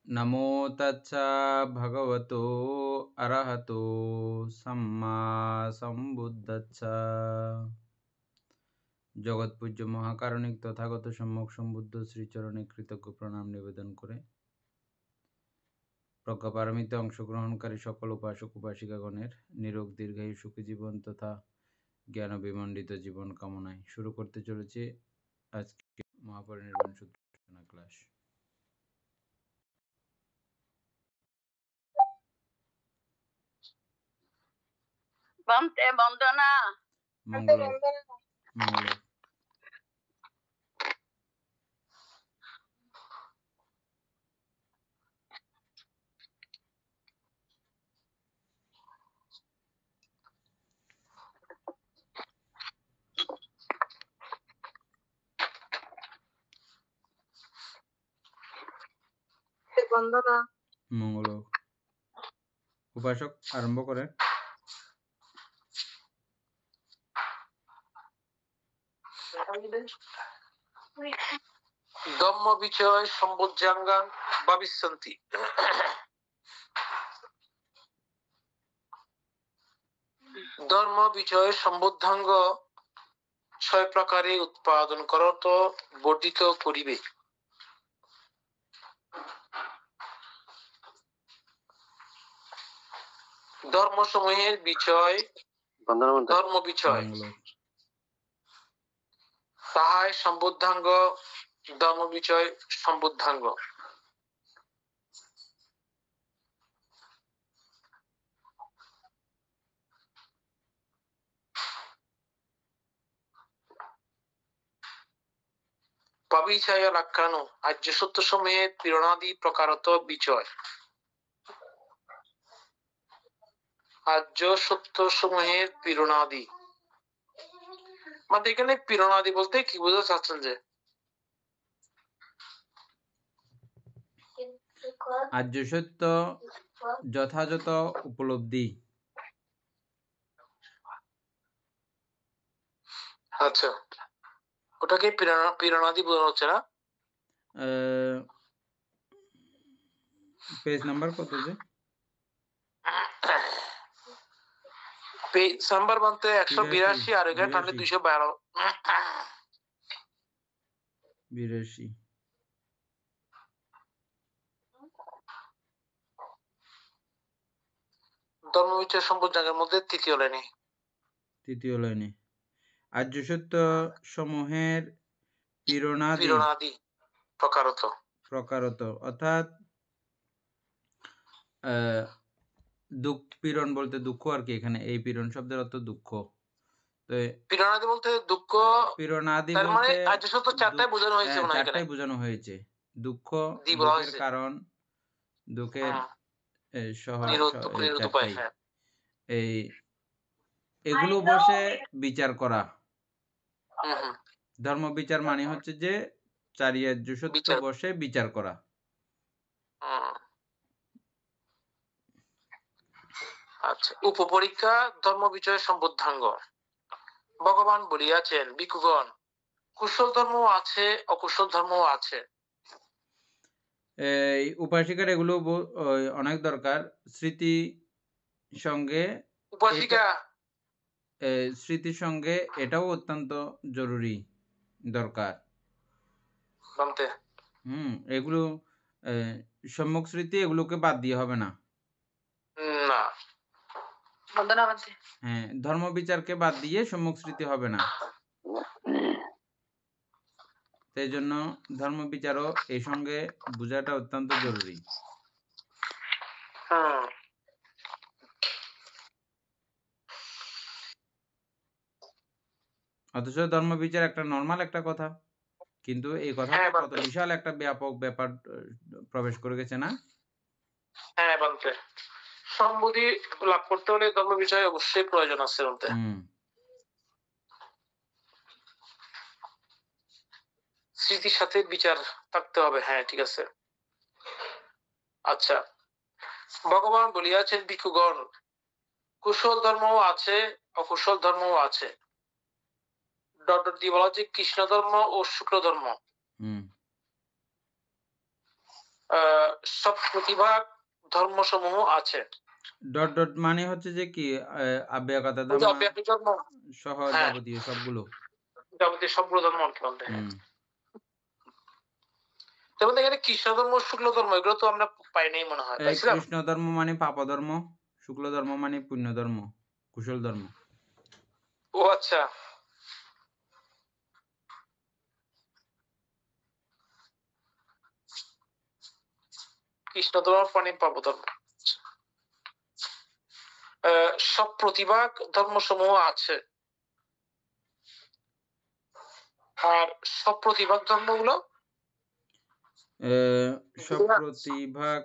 नमो तच्चा भगवतो अरहतो सम्मा सम्बुद्धच्चा। জগৎ পূজ্য মহাকারণিক তথাগত সম্যক সম্বুদ্ধ শ্রীচরণে কৃতজ্ঞ প্রণাম নিবেদন করে প্রজ্ঞাপারমিতে অংশগ্রহণকারী সকল উপাসক উপাসিকাগণের নিরোগ দীর্ঘায়ু সুখী জীবন তথা জ্ঞান বিমণ্ডিত জীবন কামনায় শুরু করতে চলেছে আজকে মহাপরিনির্বাণ সূত্র ক্লাস। বন্দে বন্দনা মঙ্গল মঙ্গল বন্দনা মঙ্গল। উপাসক আরম্ভ করে। ধম্ম বিচয় সম্বোজ্জাঙ্গাং ভাবিষ্যন্তি। ধর্ম বিচয় সম্বোদ্ধাঙ্গ 6 প্রকারে উৎপাদন করত বর্ধিত করিবে। ধর্মসমূহের বিচয় ধর্ম বিচয়, তাহাই সম্বোদ্ধাঙ্গ ধর্ম বিচয় সম্বোদ্ধাঙ্গ। পাবিছায়া লাক্ষানো আর্য সত্য সমূহের পীড়নাদি প্রকারত বিচয়। আর্য সত্য সমূহের পীড়নাদি মানে এখানে পীড়নাদি বলতে কি বোঝা চাচ্ছেন? যে আর্য সত্য যথাযথ উপলব্ধি। আচ্ছা, ওটাকে পীড়নাদি বোঝানো হচ্ছে না? পেজ নাম্বার কত? যে পেজ নাম্বার বলতে 182 আর এখানে টানলে 212। 82। ধর্মবিচার সম্বোধনের মধ্যে তৃতীয় লাইনে আর্য সত্য সমূহের পীড়নাদি প্রকারত অর্থাৎ দুঃখ পীড়ন বলতে দুঃখ আর কি। এখানে এই পীড়ন শব্দের অর্থ দুঃখ। তো পীড়নাদি বলতে দুঃখ, পীড়নাদি তার মানে বলতে আর্য সত্য চারটায় বোঝানো হয়েছে। চারটায় বোঝানো হয়েছে। দুঃখ, দুঃখের কারণ, দুঃখের চারটাই। এগুলো বসে বিচার করা। ধর্ম বিচার মানে হচ্ছে যে চারি আর্য সত্য বসে বিচার করা। আচ্ছা, উপপরীক্ষা ধর্ম বিচয় সম্বোদ্ধাঙ্গ। ভগবান বলিয়াছেন, ভিক্ষুগণ, কুশল ধর্ম আছে, অকুশল ধর্ম আছে। এই উপাসিকার এগুলো অনেক দরকার। স্মৃতি সঙ্গে স্মৃতির সঙ্গে এটাও অত্যন্ত জরুরি দরকার। এগুলো সম্যক স্মৃতি, এগুলোকে বাদ দিয়ে হবে না। হ্যাঁ, ধর্ম বিচারকে বাদ দিয়ে সম্যক স্মৃতি হবে না। সেই জন্য ধর্ম বিচারও এই সঙ্গে বোঝাটা অত্যন্ত জরুরি। অথচ ধর্ম বিচার একটা নর্মাল একটা কথা, কিন্তু এই কথাটা কত বিশাল একটা ব্যাপক ব্যাপার প্রবেশ করে গেছে না? হ্যাঁ, বলতে সম্বুদ্ধি লাভ করতে হলে ধর্ম বিষয় অবশ্যই প্রয়োজন আছে। বলতে স্মৃতির সাথে বিচার থাকতে হবে। হ্যাঁ, ঠিক আছে। আচ্ছা, ভগবান বলিয়াছেন, ভিক্ষুগণ, কুশল ধর্মও আছে, অকুশল ধর্মও আছে। বলা হচ্ছে কৃষ্ণ ধর্ম ও শুক্র ধর্ম। সব প্রতিভাগ ধর্মসমূহ আছে। ডট ডট মানে হচ্ছে যে কি আব্যাকাতা ওই যে ধামা অব্যাপী ধর্ম, সহ হ্যাঁ, যাবতীয় সবগুলো। যাবতীয় সবগুলো ধর্ম অন্তর্ভুক্ত। হুম। যেমন এখানে কৃষ্ণ ধর্ম, শুক্ল ধর্ম এগুলো তো আমরা পাই নাই মনে হয়, পাইছিলাম? কৃষ্ণ ধর্ম মানে পাপ ধর্ম, শুক্ল ধর্ম মানে পুণ্য ধর্ম, কুশল ধর্ম। ও আচ্ছা। কৃষ্ণ ধর্ম মানে পাপ ধর্ম। সব প্রতিভাগ ধর্মসমূহ আছে। আর সব প্রতিভাগ ধর্মগুলো সপ্রতিভাগ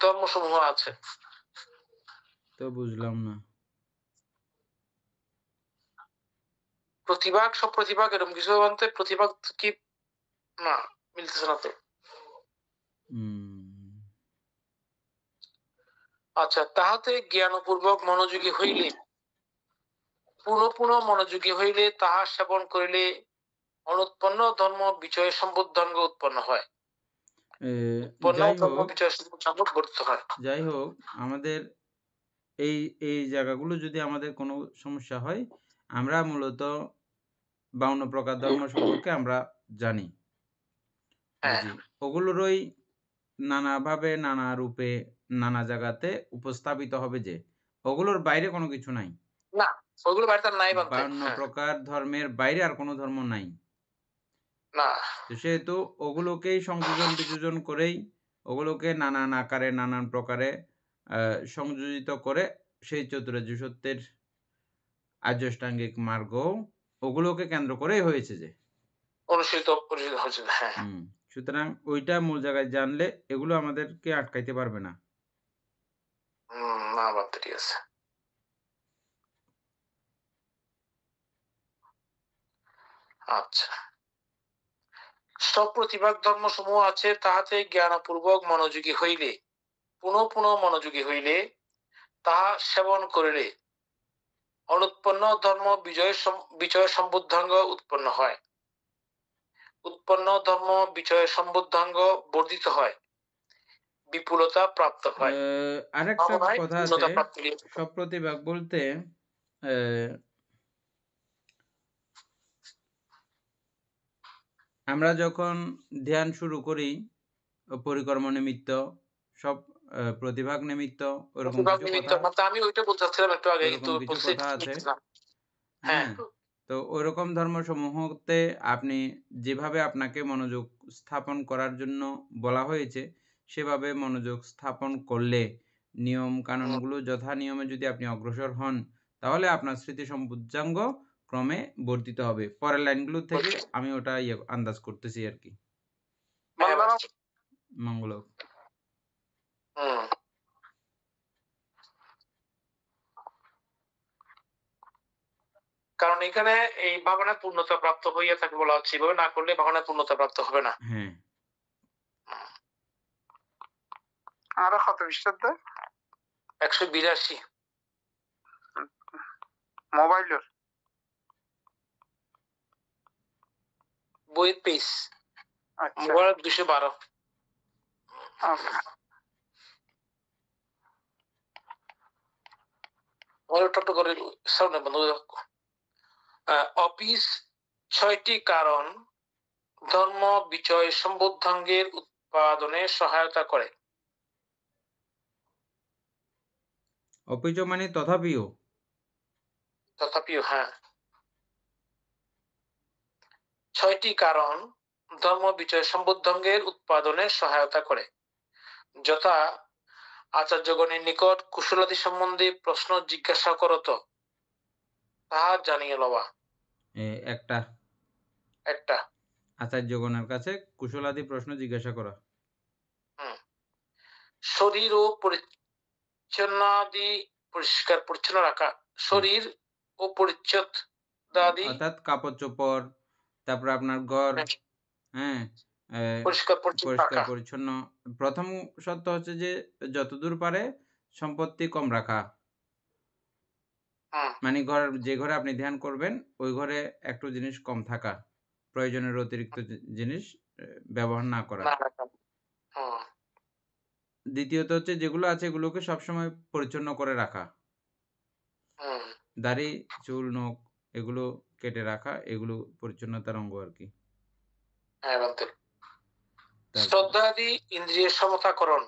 ধর্মসমূহ আছে। তো বুঝলাম না। প্রতিভাগ, সব প্রতিভাগ এরকম কিছু বলতে প্রতিভাগ কি না মিলতেছে না তো। আচ্ছা, তাহাতে জ্ঞানপূর্বক মনোযোগী হইলে, পুনঃ পুনঃ মনোযোগী হইলে, তাহা সেবন করিলে অনুৎপন্ন ধর্ম বিজয় সম্বুদ্ধাঙ্গ উৎপন্ন হয়। উৎপন্ন যাই ধর্ম হোক, বিজয় সম্বুদ্ধাঙ্গ গঠিত হয়। যাই হোক, আমাদের এই এই জায়গাগুলো যদি আমাদের কোনো সমস্যা হয়, আমরা মূলত 52 প্রকার ধর্ম সম্পর্কে আমরা জানি। হ্যাঁ, জি, ওগুলোরই নানাভাবে, নানা রূপে, নানা জায়গাতে উপস্থাপিত হবে যে, ওগুলোর বাইরে কোনো কিছু নাই। না ওইগুলো বাড়িতে নাই বানতে। 52 হ্যাঁ, প্রকার ধর্মের বাইরে আর কোনো ধর্ম নাই। না তো সেহেতু ওগুলোকেই সংযোজন বিযোজন করেই ওগুলোকে নানান আকারে নানান প্রকারে সংযোজিত করে সেই চতুরার্য সত্যের আর্যাষ্টাঙ্গিক মার্গ ওগুলোকে কেন্দ্র করেই হয়েছে যে। অনুষ্ঠিত পরিচিত হয়েছে। হ্যাঁ, সুতরাং ওইটা মূল জায়গায় জানলে এগুলো আমাদেরকে আটকাইতে পারবে না। না বানতে ঠিক আছে। আচ্ছা, সব প্রতিভাগ ধর্মসমূহ আছে, তাহাতে জ্ঞানপূর্বক মনোযোগী হইলে, পুনঃ পুনঃ মনোযোগী হইলে, তাহা সেবন করিলে অনুৎপন্ন ধর্ম বিজয় সম্বুদ্ধাঙ্গ উৎপন্ন হয়। উৎপন্ন ধর্ম বিজয় সম্বুদ্ধাঙ্গ বর্ধিত হয়, বিপুলতা প্রাপ্ত হয়। আরেকটা কথা আছে, পূর্ণতা প্রাপ্তি। সপ্রতিভাগ বলতে আহ, আমরা যখন ধ্যান শুরু করি পরিকর্ম নিমিত্ত, সব প্রতিভাগ নিমিত্ত, ওরকম প্রতিভাগ কিছু নিমিত্ত কথা, আমি ওইটা বলতে চাচ্ছিলাম একটু আগে, কিন্তু ওরকম কিছু কথা আছে। হ্যাঁ, হ্যাঁ, তো ওইরকম ধর্মসমূহতে আপনি যেভাবে আপনাকে মনোযোগ স্থাপন করার জন্য বলা হয়েছে, সেভাবে মনোযোগ স্থাপন করলে নিয়ম কানুনগুলো যথা নিয়মে যদি আপনি অগ্রসর হন, তাহলে আপনার স্মৃতি সম্বুদ্ধাঙ্গ ক্রমে বর্ধিত হবে। পরের লাইনগুলো থেকে আমি ওটা আন্দাজ করতেছি আর কি। মঙ্গল হোক। কারণ এখানে এই ভাবনা পূর্ণতা প্রাপ্ত হইয়া থাকে বলা হচ্ছে, এভাবে না করলে ভাবনা পূর্ণতা প্রাপ্ত হবে না। হ্যাঁ, আরো কত খ্রিস্টাব্দ? 182 মোবাইলের বইয়ের পেজ, আচ্ছা, মোবাইল 212। টপ করে সাউন্ড বন্ধ করে রাখো। অফিস 6টি কারণ ধর্ম বিজয় সম্বুদ্ধাঙ্গের উৎপাদনে সহায়তা করে। অপিচ মানে তথাপিও। তথাপিও, হ্যাঁ, 6টি কারণ ধর্ম বিজয় সম্বুদ্ধাঙ্গের উৎপাদনে সহায়তা করে, যথা আচার্যগণের নিকট কুশলাদি সম্বন্ধে প্রশ্ন জিজ্ঞাসা করত, তাহা জানিয়ে লওয়া। একটা একটা আচার্যগণের কাছে কুশলাদি প্রশ্ন জিজ্ঞাসা করা। শরীর ও পরিচ্ছন্নাদি পরিষ্কার পরিচ্ছন্ন রাখা, শরীর ও পরিচ্ছদ অর্থাৎ কাপড় চোপড়, তারপর আপনার ঘর, হ্যাঁ, পরিষ্কার পরিষ্কার পরিচ্ছন্ন। প্রথম শর্ত হচ্ছে যে যতদূর পারে সম্পত্তি কম রাখা, মানে যে ঘরে আপনি ধ্যান করবেন ওই ঘরে একটু জিনিস কম থাকা, প্রয়োজনের অতিরিক্ত জিনিস ব্যবহার না করা। দ্বিতীয়ত হচ্ছে যেগুলো আছে এগুলোকে সবসময় পরিচ্ছন্ন করে রাখা। হুম, দাড়ি, চুল, নখ এগুলো কেটে রাখা, এগুলো পরিচ্ছন্নতার অঙ্গ আরকি। হ্যাঁ বান্তে। তারপরে শ্রদ্ধাদি ইন্দ্রিয়ের সমতাকরণ।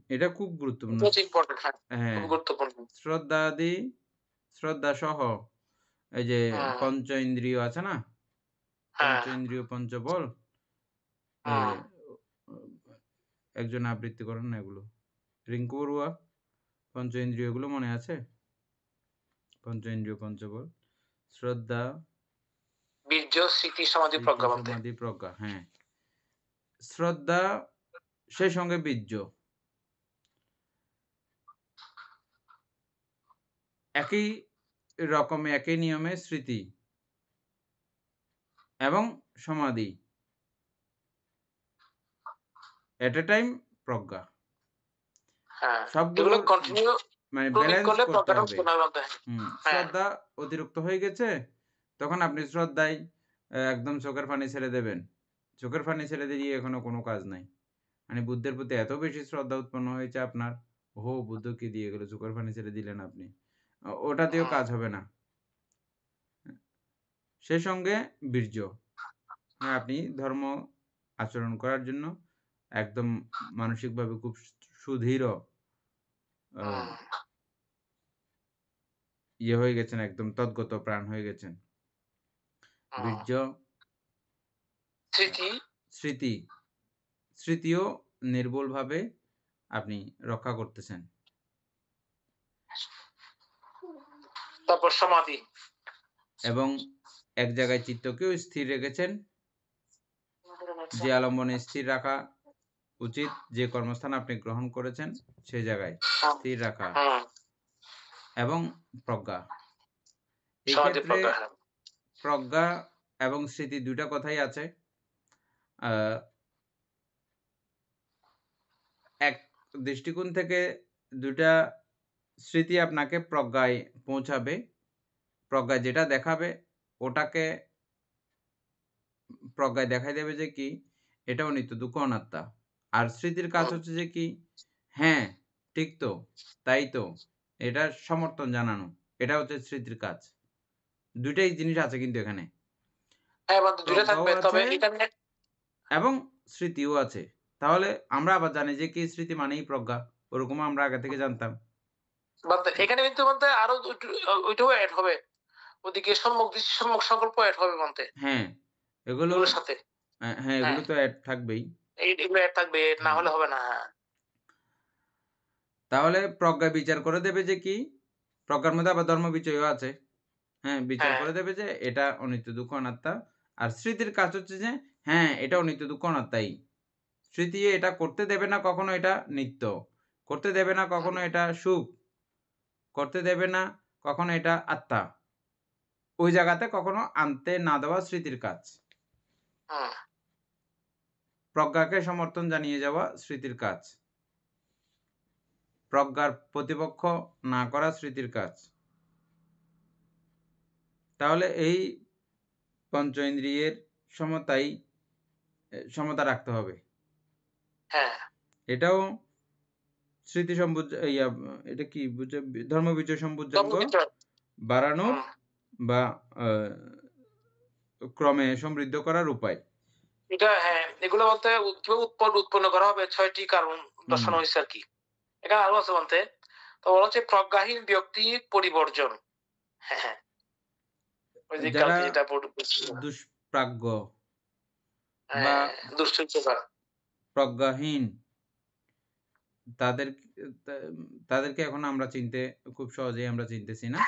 এটা খুব গুরুত্বপূর্ণ। এটা হচ্ছে ইম্পর্টেন্ট, হ্যাঁ, হ্যাঁ, খুব গুরুত্বপূর্ণ। শ্রদ্ধাদি শ্রদ্ধা সহ এই যে হুম, পঞ্চ ইন্দ্রিয় আছে না? হ্যাঁ, পঞ্চ ইন্দ্রিয় পঞ্চবল এ হুম, একজন আবৃত্তি করেন না এগুলো। রিংকু বড়ুয়া পঞ্চ ইন্দ্রিয়গুলো মনে আছে? পঞ্চ ইন্দ্রিয় পঞ্চবল, শ্রদ্ধা, বীর্য, স্মৃতি, সমাধি, স্মৃতি, প্রজ্ঞা বান্তে। সমাধি, প্রজ্ঞা। হ্যাঁ, শ্রদ্ধা সেই সঙ্গে বীর্য। একই রকমে একই নিয়মে স্মৃতি এবং সমাধি। এট এ টাইম প্রজ্ঞা। হ্যাঁ, এগুলো সবগুলোর কন্টিনিউ মানে ক্রমিক ব্যালেন্স করলে করতে প্রজ্ঞাটা হবে। শোনা বান্তে। হ্যাঁ, শ্রদ্ধা অতিরিক্ত হয়ে গেছে, তখন আপনি শ্রদ্ধায় একদম চোখের পানি ছেড়ে দেবেন। চোখের পানি ছেড়ে দিয়ে এখনো কোনো কাজ নাই। মানে বুদ্ধের প্রতি এত বেশি শ্রদ্ধা উৎপন্ন হয়েছে আপনার, ওহো! বুদ্ধ কি দিয়ে গেল, চোখের পানি ছেড়ে দিলেন আপনি। ওটা দিয়েও হুম, কাজ হবে না। সেই সঙ্গে বীর্য। হ্যাঁ, আপনি ধর্ম আচরণ করার জন্য একদম মানসিকভাবে খুব সুদৃঢ় আ হুম, ইয়ে হয়ে গেছেন, একদম তদ্গত প্রাণ হয়ে গেছেন। হুম। বীর্য, আ স্মৃতি, স্মৃতি। স্মৃতিও নির্ভুলভাবে আপনি রক্ষা করতেছেন। তারপর সমাধি। এবং এক জায়গায় চিত্তকেও স্থির রেখেছেন। যে আলম্বনে স্থির রাখা উচিত, যে কর্মস্থান আপনি গ্রহণ করেছেন সে জায়গায় হুম, স্থির রাখা হুম, এবং প্রজ্ঞা। এই সমাধি, ক্ষেত্রে প্রজ্ঞা, হ্যাঁ। প্রজ্ঞা এবং স্মৃতি ২ টা কথাই আছে। আ এক দৃষ্টিকোণ থেকে ২ টা স্মৃতি আপনাকে প্রজ্ঞায় পৌঁছাবে। প্রজ্ঞায় যেটা দেখাবে ওটাকে প্রজ্ঞায় দেখাই দেবে যে কি এটাও নিত্য, দুঃখ, অনাত্মা। আর স্মৃতির কাজ হুম, হচ্ছে যে কি হ্যাঁ, ঠিক তো, তাই তো, এটার সমর্থন জানানো। এটা হচ্ছে স্মৃতির কাজ। ২ টাই জিনিস আছে কিন্তু এখানে। হ্যাঁ বান্তে, ২ টা প্রজ্ঞাও থাকবে। তবে আছে এখানে এবং স্মৃতিও আছে। তাহলে আমরা আবার জানি যে কি স্মৃতি মানেই প্রজ্ঞা। ওরকমও আমরা আগে থেকে জানতাম। বান্তে, এখানে কিন্তু বান্তে আরো ওইটাও এড হবে। ওদিকে সম্মুখ দৃষ্টি, সম্মুখ সংকল্প এড হবে বান্তে হ্যাঁ, এগুলো এগুলোর সাথে। হ্যাঁ, হ্যাঁ, এগুলো তো এড থাকবেই। এগুলো এড থাকবে, না হুম। হলে হবে না। হ্যাঁ, তাহলে প্রজ্ঞা বিচার করে দেবে যে কি প্রজ্ঞার মধ্যে আবার ধর্ম বিচয়ও আছে। হ্যাঁ, বিচার হ্যাঁ, করে দেবে যে এটা অনিত্য, দুঃখ, অনাত্মা। আর স্মৃতির কাজ হচ্ছে যে হ্যাঁ, এটা অনিত্য, দুঃখ, অনাত্মাই। স্মৃতি এটা করতে দেবে না কখনো এটা নিত্য। করতে দেবে না কখনো এটা সুখ। করতে দেবে না কখনো এটা আত্মা। ওই জায়গাতে কখনো আনতে না দেওয়া স্মৃতির কাজ। হুম, প্রজ্ঞাকে সমর্থন জানিয়ে যাওয়া স্মৃতির কাজ। প্রজ্ঞার প্রতিপক্ষ না করা স্মৃতির কাজ। তাহলে এই পঞ্চ ইন্দ্রিয়ের সমতা রাখতে হবে। হ্যাঁ, এটাও স্মৃতি ইয়া এটা কি ধর্মবিজয় সম্বুজ্জাঙ্গ ধর্মবিচার। বাড়ানোর হুম, বা আ ক্রমে সমৃদ্ধ করার উপায়। এটা হ্যাঁ, এগুলো বলতে কিভাবে উৎপন্ন করা হবে ৬ টি কারণ হুম, দর্শানো হইছে আরকি। এখানে আরো আছে বলতে। তো বলা হচ্ছে প্রজ্ঞাহীন ব্যক্তি পরিবর্জন। হ্যাঁ, হ্যাঁ। ওই যে যারা কালকে যেটা বলছিলাম। দুষ্প্রাজ্ঞ বা হ্যাঁ, দুশ্চরিত্রতা। প্রজ্ঞাহীন তাদের তা তাদেরকে এখন আমরা খুব সহজেই আমরা চিনতেছি না?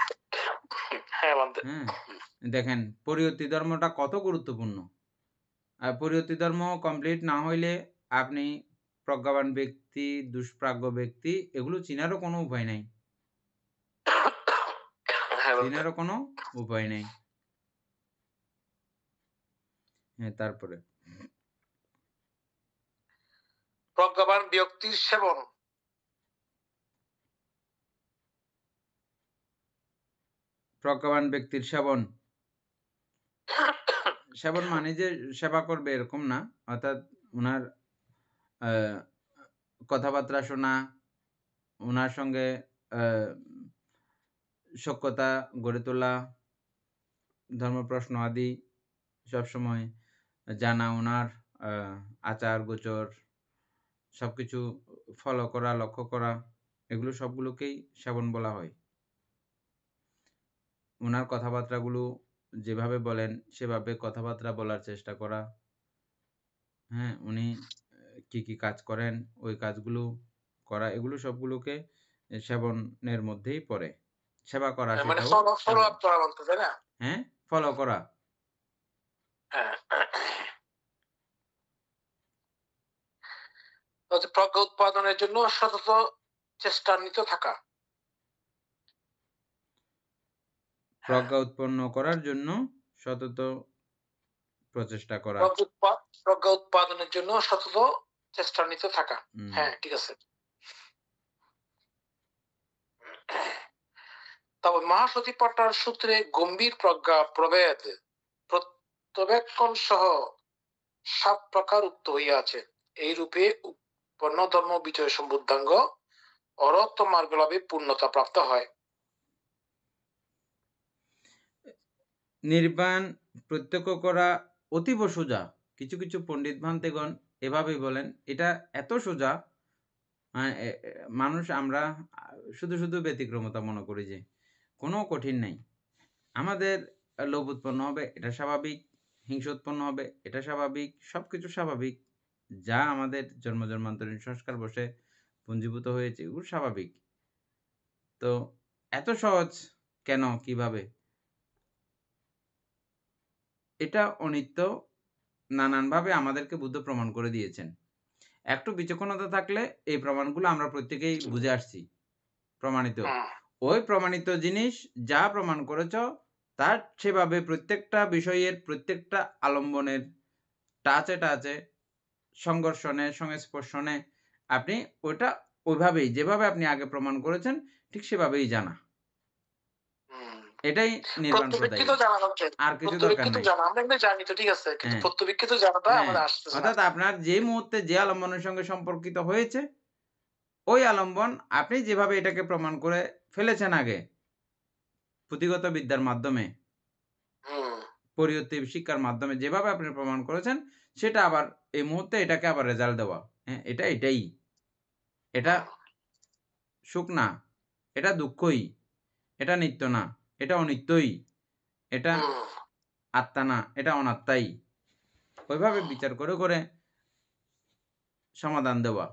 হ্যাঁ, বলতে। হ্যাঁ? দেখেন পরিয়তি ধর্মটা কত গুরুত্বপূর্ণ। পরিয়তি ধর্ম কমপ্লিট না হইলে আপনি প্রজ্ঞাবান ব্যক্তি, দুষ্প্রাজ্ঞ ব্যক্তি এগুলো চিনারও কোনো উপায় নাই। হ্যাঁ, বলতে। চিনারও কোনো উপায় নাই। হ্যাঁ, তারপরে প্রজ্ঞাবান ব্যক্তির সেবন। প্রজ্ঞাবান ব্যক্তির সেবন। সেবন মানে যে সেবা করবে এরকম না। অর্থাৎ উনার আহ, কথাবার্তা শোনা, ওনার সঙ্গে সখ্যতা গড়ে তোলা, ধর্ম প্রশ্ন আদি সবসময় জানা, ওনার আচার গোচর সবকিছু ফলো করা, লক্ষ্য করা, এগুলো সবগুলোকেই শ্রবণ বলা হয়। ওনার কথাবার্তাগুলো যেভাবে বলেন সেভাবে কথাবার্তা বলার চেষ্টা করা। হ্যাঁ, উনি কি কি কাজ করেন ওই কাজগুলো করা, এগুলো সবগুলোকে সেবনের মধ্যেই পড়ে। সেবা করা মানে সেটাও ফলো সেবন। আপ করা বলতে, তাই না? হ্যাঁ, ফলো করা। হ্যাঁ। প্রজ্ঞা উৎপাদনের জন্য সতত চেষ্টান্বিত থাকা। প্রজ্ঞা উৎপন্ন করার জন্য সতত প্রচেষ্টা করা। প্রজ্ঞা উৎপাদনের জন্য সতত চেষ্টান্বিত থাকা। হ্যাঁ, ঠিক আছে। তবে মহাসতিপট্টার সূত্রে গম্ভীর প্রজ্ঞা প্রভেদ প্রত্যবেক্ষণ সহ 7 প্রকার উক্ত হইয়াছে। এই রূপে উৎপন্ন ধর্ম বিজয় সম্বুদ্ধাঙ্গ অরত্ব মার্গ লাভে পূর্ণতা প্রাপ্ত হয়। নির্বাণ প্রত্যক্ষ করা অতীব সোজা। কিছু কিছু পণ্ডিত ভান্তেগণ এভাবেই বলেন, এটা এত সোজা, মানুষ আমরা শুধু শুধু ব্যতিক্রমতা মনে করি যে কোনো কঠিন নাই। আমাদের লোভ উৎপন্ন হবে, এটা স্বাভাবিক। হিংসা উৎপন্ন হবে, এটা স্বাভাবিক। সব কিছু স্বাভাবিক। যা আমাদের জন্মান্তরীণ সংস্কার বসে পুঞ্জীভূত হয়েছে, এগুলো স্বাভাবিক। তো এত সহজ কেন, কিভাবে? এটা অনিত্য নানানভাবে আমাদেরকে বুদ্ধ প্রমাণ করে দিয়েছেন। একটু বিচক্ষণতা থাকলে এই প্রমাণগুলো আমরা প্রত্যেকেই বুঝে আসছি, প্রমাণিত। ওই প্রমাণিত জিনিস যা প্রমাণ করেছ তার সেভাবে প্রত্যেকটা বিষয়ের প্রত্যেকটা আলম্বনের টাচে সংঘর্ষণে সংস্পর্শনে আপনি ওটা ওইভাবেই যেভাবে আপনি আগে প্রমাণ করেছেন ঠিক সেভাবেই জানা। এটাই নির্বাণ প্রদায়ী। আর কিছু দরকার নেই। অর্থাৎ আপনার যে মুহূর্তে যে আলম্বনের সঙ্গে সম্পর্কিত হয়েছে ওই আলম্বন আপনি যেভাবে এটাকে প্রমাণ করে ফেলেছেন আগে পুঁথিগত বিদ্যার মাধ্যমে, পরিয়ত্তি শিক্ষার মাধ্যমে যেভাবে আপনি প্রমাণ করেছেন সেটা আবার এই মুহূর্তে এটাকে আবার রেজাল্ট দেওয়া। হ্যাঁ, এটাই এটা সুখ না, এটা দুঃখই, এটা নিত্য না, এটা অনিত্যই, এটা আত্মা না, এটা অনাত্মাই। ওইভাবে বিচার করে করে সমাধান দেওয়া,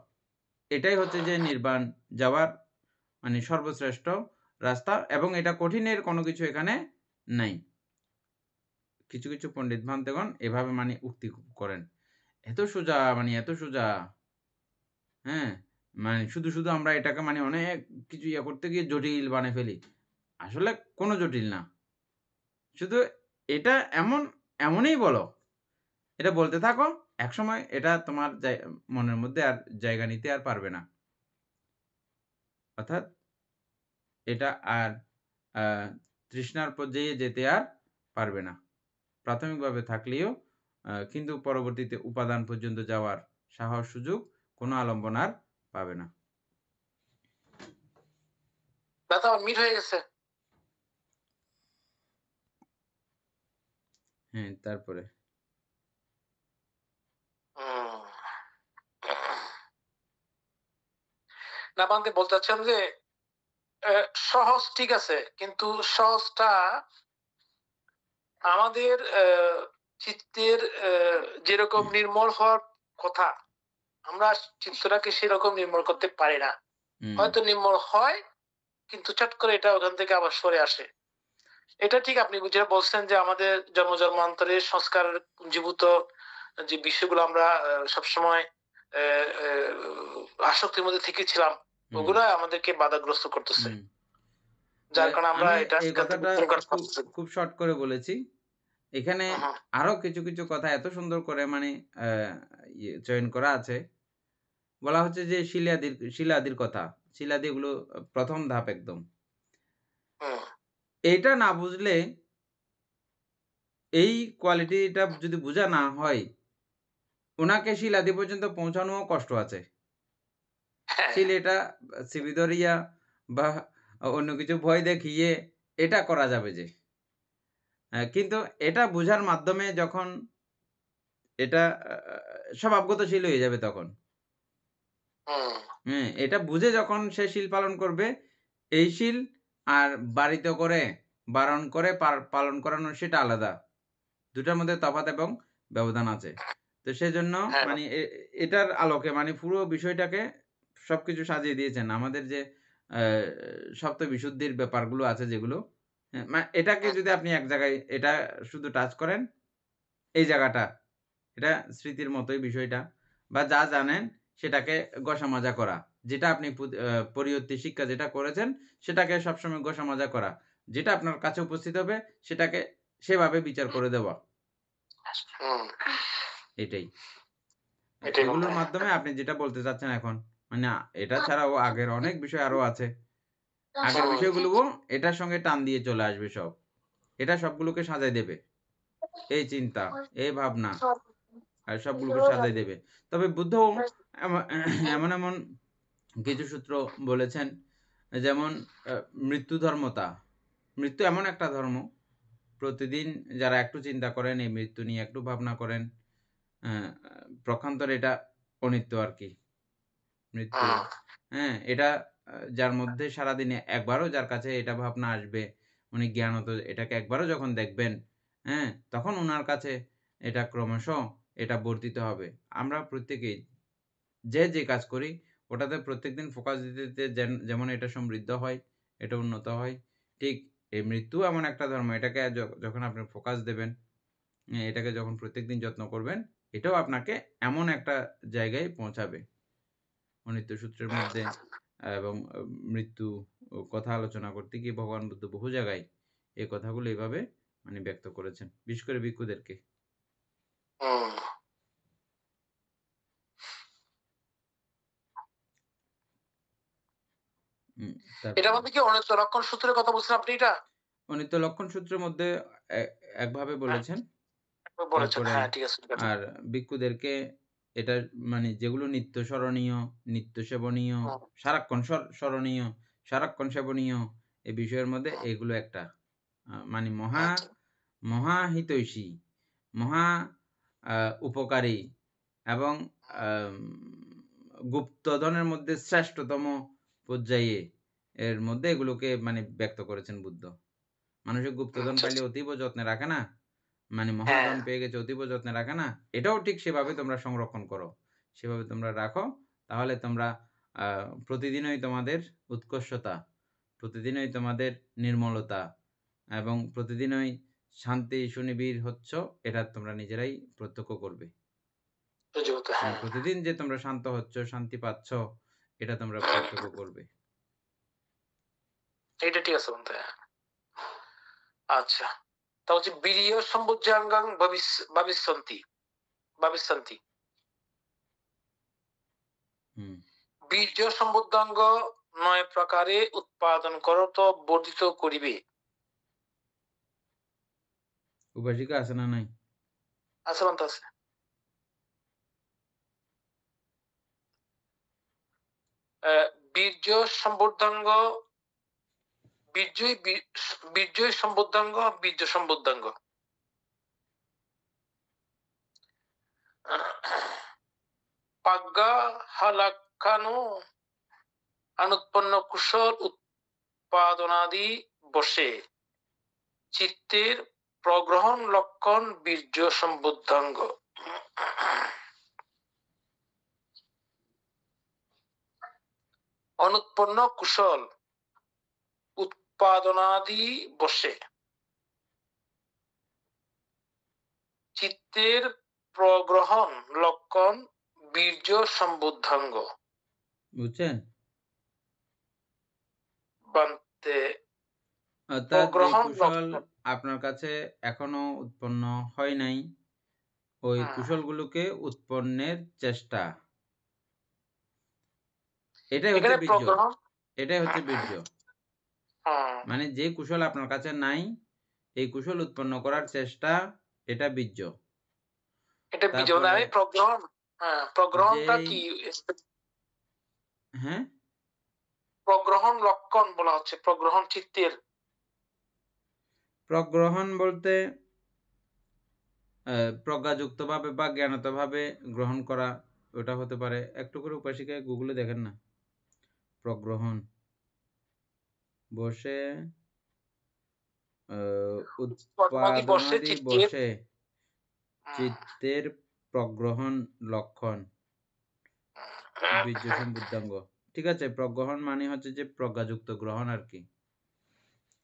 এটাই হচ্ছে যে নির্বাণ যাওয়ার মানে সর্বশ্রেষ্ঠ রাস্তা। এবং এটা কঠিনের কোনো কিছু এখানে নাই। কিছু কিছু পণ্ডিত ভান্তেগণ এভাবে মানে উক্তি করেন, এত সোজা, মানে এত সোজা। হ্যাঁ, মানে শুধু শুধু আমরা এটাকে মানে অনেক কিছু ইয়ে করতে গিয়ে জটিল বানিয়ে ফেলি। আসলে কোনো জটিল না, শুধু এটা এমনই বলো, এটা বলতে থাকো, একসময় এটা তোমার মনের মধ্যে আর জায়গা নিতে আর পারবে না। অর্থাৎ এটা আর তৃষ্ণার পর্যায়ে যেতে আর পারবে না। প্রাথমিকভাবে থাকলেও কিন্তু পরবর্তীতে উপাদান পর্যন্ত যাওয়ার সাহস সুযোগ কোনো আলম্বন আর পাবে না। মিট হয়ে গেছে। হ্যাঁ, তারপরে না বান্ধে বলতে চাচ্ছেন যে সহজ ঠিক আছে, কিন্তু সহজটা আমাদের চিত্তের যেরকম নির্মল হওয়ার কথা, আমরা চিত্তটাকে সেরকম নির্মল করতে পারি না। হয়তো নির্মল হয় কিন্তু চট করে এটা ওখান থেকে আবার সরে আসে। এটা ঠিক আপনি যেটা বলছেন যে আমাদের জন্মান্তরের সংস্কার পুঞ্জীভূত যে বিষয়গুলো আমরা সবসময় আসক্তির মধ্যে থেকেছিলাম, ওগুলো আমাদেরকে বাধাগ্রস্ত করতেছে, যার কারণে আমরা এটা এই কথাটা খুব শর্ট করে বলেছি। এখানে আরো কিছু কিছু কথা এত সুন্দর করে মানে চয়ন করা আছে। বলা হচ্ছে যে শিলাদির কথা, শিলাদি এগুলো প্রথম ধাপ একদম। এইটা না বুঝলে, এই কোয়ালিটিটা যদি বোঝা না হয়, ওনাকে শিল আদি পর্যন্ত পৌঁছানো কষ্ট আছে। হ্যাঁ শিল এটা সিবি ধরিয়া বা অন্য কিছু ভয় দেখিয়ে এটা করা যাবে যে। কিন্তু এটা বুঝার মাধ্যমে যখন এটা স্বভাবগতশীল হয়ে যাবে তখন। হুম হ্যাঁ, এটা বুঝে যখন সে শিল পালন করবে, এই শিল আর বাড়িতে করে বারণ করে পালন করানো সেটা আলাদা। দুটার মধ্যে তফাৎ এবং ব্যবধান আছে। তো সেজন্য হ্যাঁ মানে এটার আলোকে মানে পুরো বিষয়টাকে সবকিছু সাজিয়ে দিয়েছেন। আমাদের যে আ সপ্তবিশুদ্ধির ব্যাপারগুলো আছে যেগুলো, এটাকে হুম, যদি আপনি এক জায়গায় এটা শুধু টাচ করেন, এই জায়গাটা, এটা স্মৃতির মতোই বিষয়টা। বা যা জানেন সেটাকে ঘষা-মাজা করা। যেটা আপনি পরিবর্তী শিক্ষা যেটা করেছেন সেটাকে সবসময় ঘষা-মাজা করা। যেটা আপনার কাছে উপস্থিত হবে সেটাকে সেভাবে বিচার করে দেওয়া। হুম, এটাই। এটাই বলতে এগুলোর হয়। মাধ্যমে আপনি যেটা বলতে চাচ্ছেন এখন, মানে এটা ছাড়াও আগের অনেক বিষয় আরো আছে। আগের হুম, বিষয়গুলোও এটার সঙ্গে টান দিয়ে চলে আসবে সব। এটা সবগুলোকে সাজায় দেবে। এই চিন্তা, এই ভাবনা আর সবগুলোকে সাজায় দেবে। তবে বুদ্ধও এম এমন কিছু সূত্র বলেছেন, যেমন আ মৃত্যু ধর্মতা। মৃত্যু এমন একটা ধর্ম, প্রতিদিন যারা একটু চিন্তা করেন, এই মৃত্যু নিয়ে একটু ভাবনা করেন, আ পক্ষান্তরে এটা অনিত্য আরকি। মৃত্যু। হুম, হ্যাঁ? এটা যার মধ্যে সারাদিনে একবারও যার কাছে এটা ভাবনা আসবে, উনি জ্ঞানত এটাকে একবারও যখন দেখবেন, হ্যাঁ? তখন উনার কাছে এটা ক্রমশ এটা বর্ধিত হবে। আমরা প্রত্যেকেই যে কাজ করি ওটাতে প্রত্যেকদিন ফোকাস দিতে, দিতে যেমন এটা সমৃদ্ধ হয়, এটা উন্নত হয়, ঠিক এই মৃত্যুও এমন একটা ধর্ম, এটাকে যখন আপনি ফোকাস দেবেন, এটাকে যখন প্রত্যেকদিন যত্ন করবেন, এটাও আপনাকে এমন একটা জায়গায় পৌঁছাবে। অনিত্য সূত্রের মধ্যে এবং মৃত্যু কথা আলোচনা করতে গিয়ে ভগবান বুদ্ধ বহু জায়গায় এই কথাগুলো এভাবে মানে ব্যক্ত করেছেন। বিশেষ করে ভিক্ষুদেরকে। হুম। হুম, এটার তারপরে মধ্যে কি অনিত্য লক্ষণ সূত্রের কথা বলছেন আপনি এটা? অনিত্য লক্ষণ সূত্রের মধ্যে এ একভাবে হ্যাঁ, বলেছেন। একবার বলেছেন। তারপরে হ্যাঁ, ঠিক আছে, ঠিক আছে। আর ভিক্ষুদেরকে এটা মানে যেগুলো নিত্য স্মরণীয়, নিত্য সেবনীয়, হুম, সারাক্ষণ স্মরণীয়, সারাক্ষণ সেবনীয় এই বিষয়ের মধ্যে হুম, এগুলো একটা। মানে আচ্ছা, মহাহিতৈষী, মহা আ উপকারী এবং আম গুপ্তধনের মধ্যে শ্রেষ্ঠতম পর্যায়ে এর মধ্যে এগুলোকে মানে ব্যক্ত করেছেন বুদ্ধ। মানুষের গুপ্তধন আচ্ছা, পাইলে আচ্ছা। অতীব যত্নে রাখে না? মানে হ্যাঁ, মহাধন পেয়ে গেছে অতীব যত্নে রাখে না? এটাও ঠিক সেভাবে তোমরা সংরক্ষণ করো। সেভাবে তোমরা রাখো। তাহলে তোমরা আ প্রতিদিনই তোমাদের উৎকর্ষতা, প্রতিদিনই তোমাদের নির্মলতা এবং প্রতিদিনই শান্তি সুনিবিড় হচ্ছ, এটা তোমরা নিজেরাই প্রত্যক্ষ করবে। সূর্যগত, মানে হ্যাঁ। প্রতিদিন যে তোমরা শান্ত হচ্ছ, শান্তি পাচ্ছ, এটা তোমরা প্রত্যক্ষ করবে। এইটা ঠিক আছে বলতে হয়। আচ্ছা। তা হচ্ছে বীর্য সম্বুজ্জাঙ্গাং ভবিষ্যন্তি। ভবিষ্যন্তি। হুম। বীর্য সম্বুদ্ধাঙ্গ ৯ প্রকারে উৎপাদন করত বর্ধিত করিবে। উপাসিকা আছে না নাই? আছে বলতে আছে। বীর্য সম্বুদ্ধাঙ্গ বীর্যই সম্বুদ্ধাঙ্গ বীর্য সম্বুদ্ধাঙ্গ। পাজ্ঞা হালাক্ষানু অনুৎপন্ন কুশল উৎপাদনাদি বসে চিত্তের প্রগ্রহণ লক্ষণ বীর্য সম্বুদ্ধাঙ্গ। অনুৎপন্ন কুশল উৎপাদনাদি বসে চিত্তের প্রগ্রহণ লক্ষণ বীর্য সম্বুদ্ধাঙ্গ। বুঝছেন? বান্তে অর্থাৎ যে প্রগ্রহণ কুশল লক্ষণ। আপনার কাছে এখনো উৎপন্ন হয় নাই, ওই হুম, কুশলগুলোকে উৎপন্নের চেষ্টা। এটাই হচ্ছে এখানে বীর্য। প্রগ্রহণ। এটাই হচ্ছে বীর্য। হুম, মানে যে কুশল আপনার কাছে নাই, এই কুশল উৎপন্ন করার চেষ্টা, এটা বীর্য। এটা বীজ মানে তারপরে আমি প্রগ্রহণ, প্রগ্রহণটা যেই কি? হ্যাঁ প্রগ্রহণ লক্ষণ বলা হচ্ছে, প্রগ্রহণ চিত্তের। প্রগ্রহণ বলতে প্রজ্ঞাযুক্তভাবে বা জ্ঞানতভাবে গ্রহণ করা, ওটা হতে পারে। একটু করে উপাসিকায় গুগলে দেখেন না, প্রগ্রহণ বসে পদ্মাদি বর্ষে উৎপাদনাদি চিত্তের, বসে চিত্তের প্রগ্রহণ লক্ষণ বীর্য সম্বুদ্ধাঙ্গ। ঠিক আছে, প্রগ্রহণ মানে হচ্ছে যে প্রজ্ঞাযুক্ত গ্রহণ আর কি,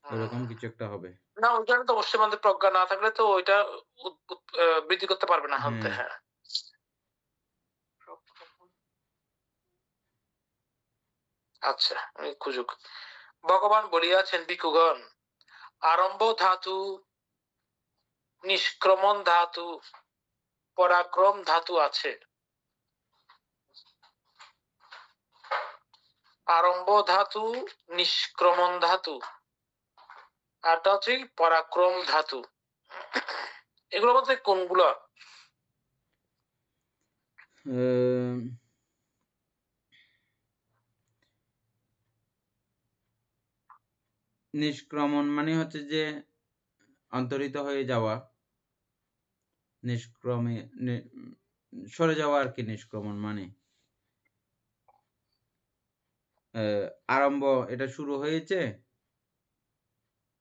এরকম কিছু একটা হবে। না ওইখানে তো অবশ্যই আমাদের প্রজ্ঞা না থাকলে তো ওইটা বৃদ্ধি করতে পারবে না হালতে। হ্যাঁ। হ্যাঁ, আচ্ছা আমি খুঁজুক। ভগবান বলিয়াছেন, ভিক্ষুগণ, আরম্ভ ধাতু, নিষ্ক্রমণ ধাতু, পরাক্রম ধাতু আছে। আরম্ভ ধাতু, নিষ্ক্রমণ ধাতু, আরটা হচ্ছে পরাক্রম ধাতু। এগুলোর মধ্যে কোনগুলো? নিষ্ক্রমণ মানে হচ্ছে যে অন্তরিত হয়ে যাওয়া, নিষ্ক্রমে সরে যাওয়া আর কি নিষ্ক্রমণ মানে। আরম্ভ এটা শুরু হয়েছে,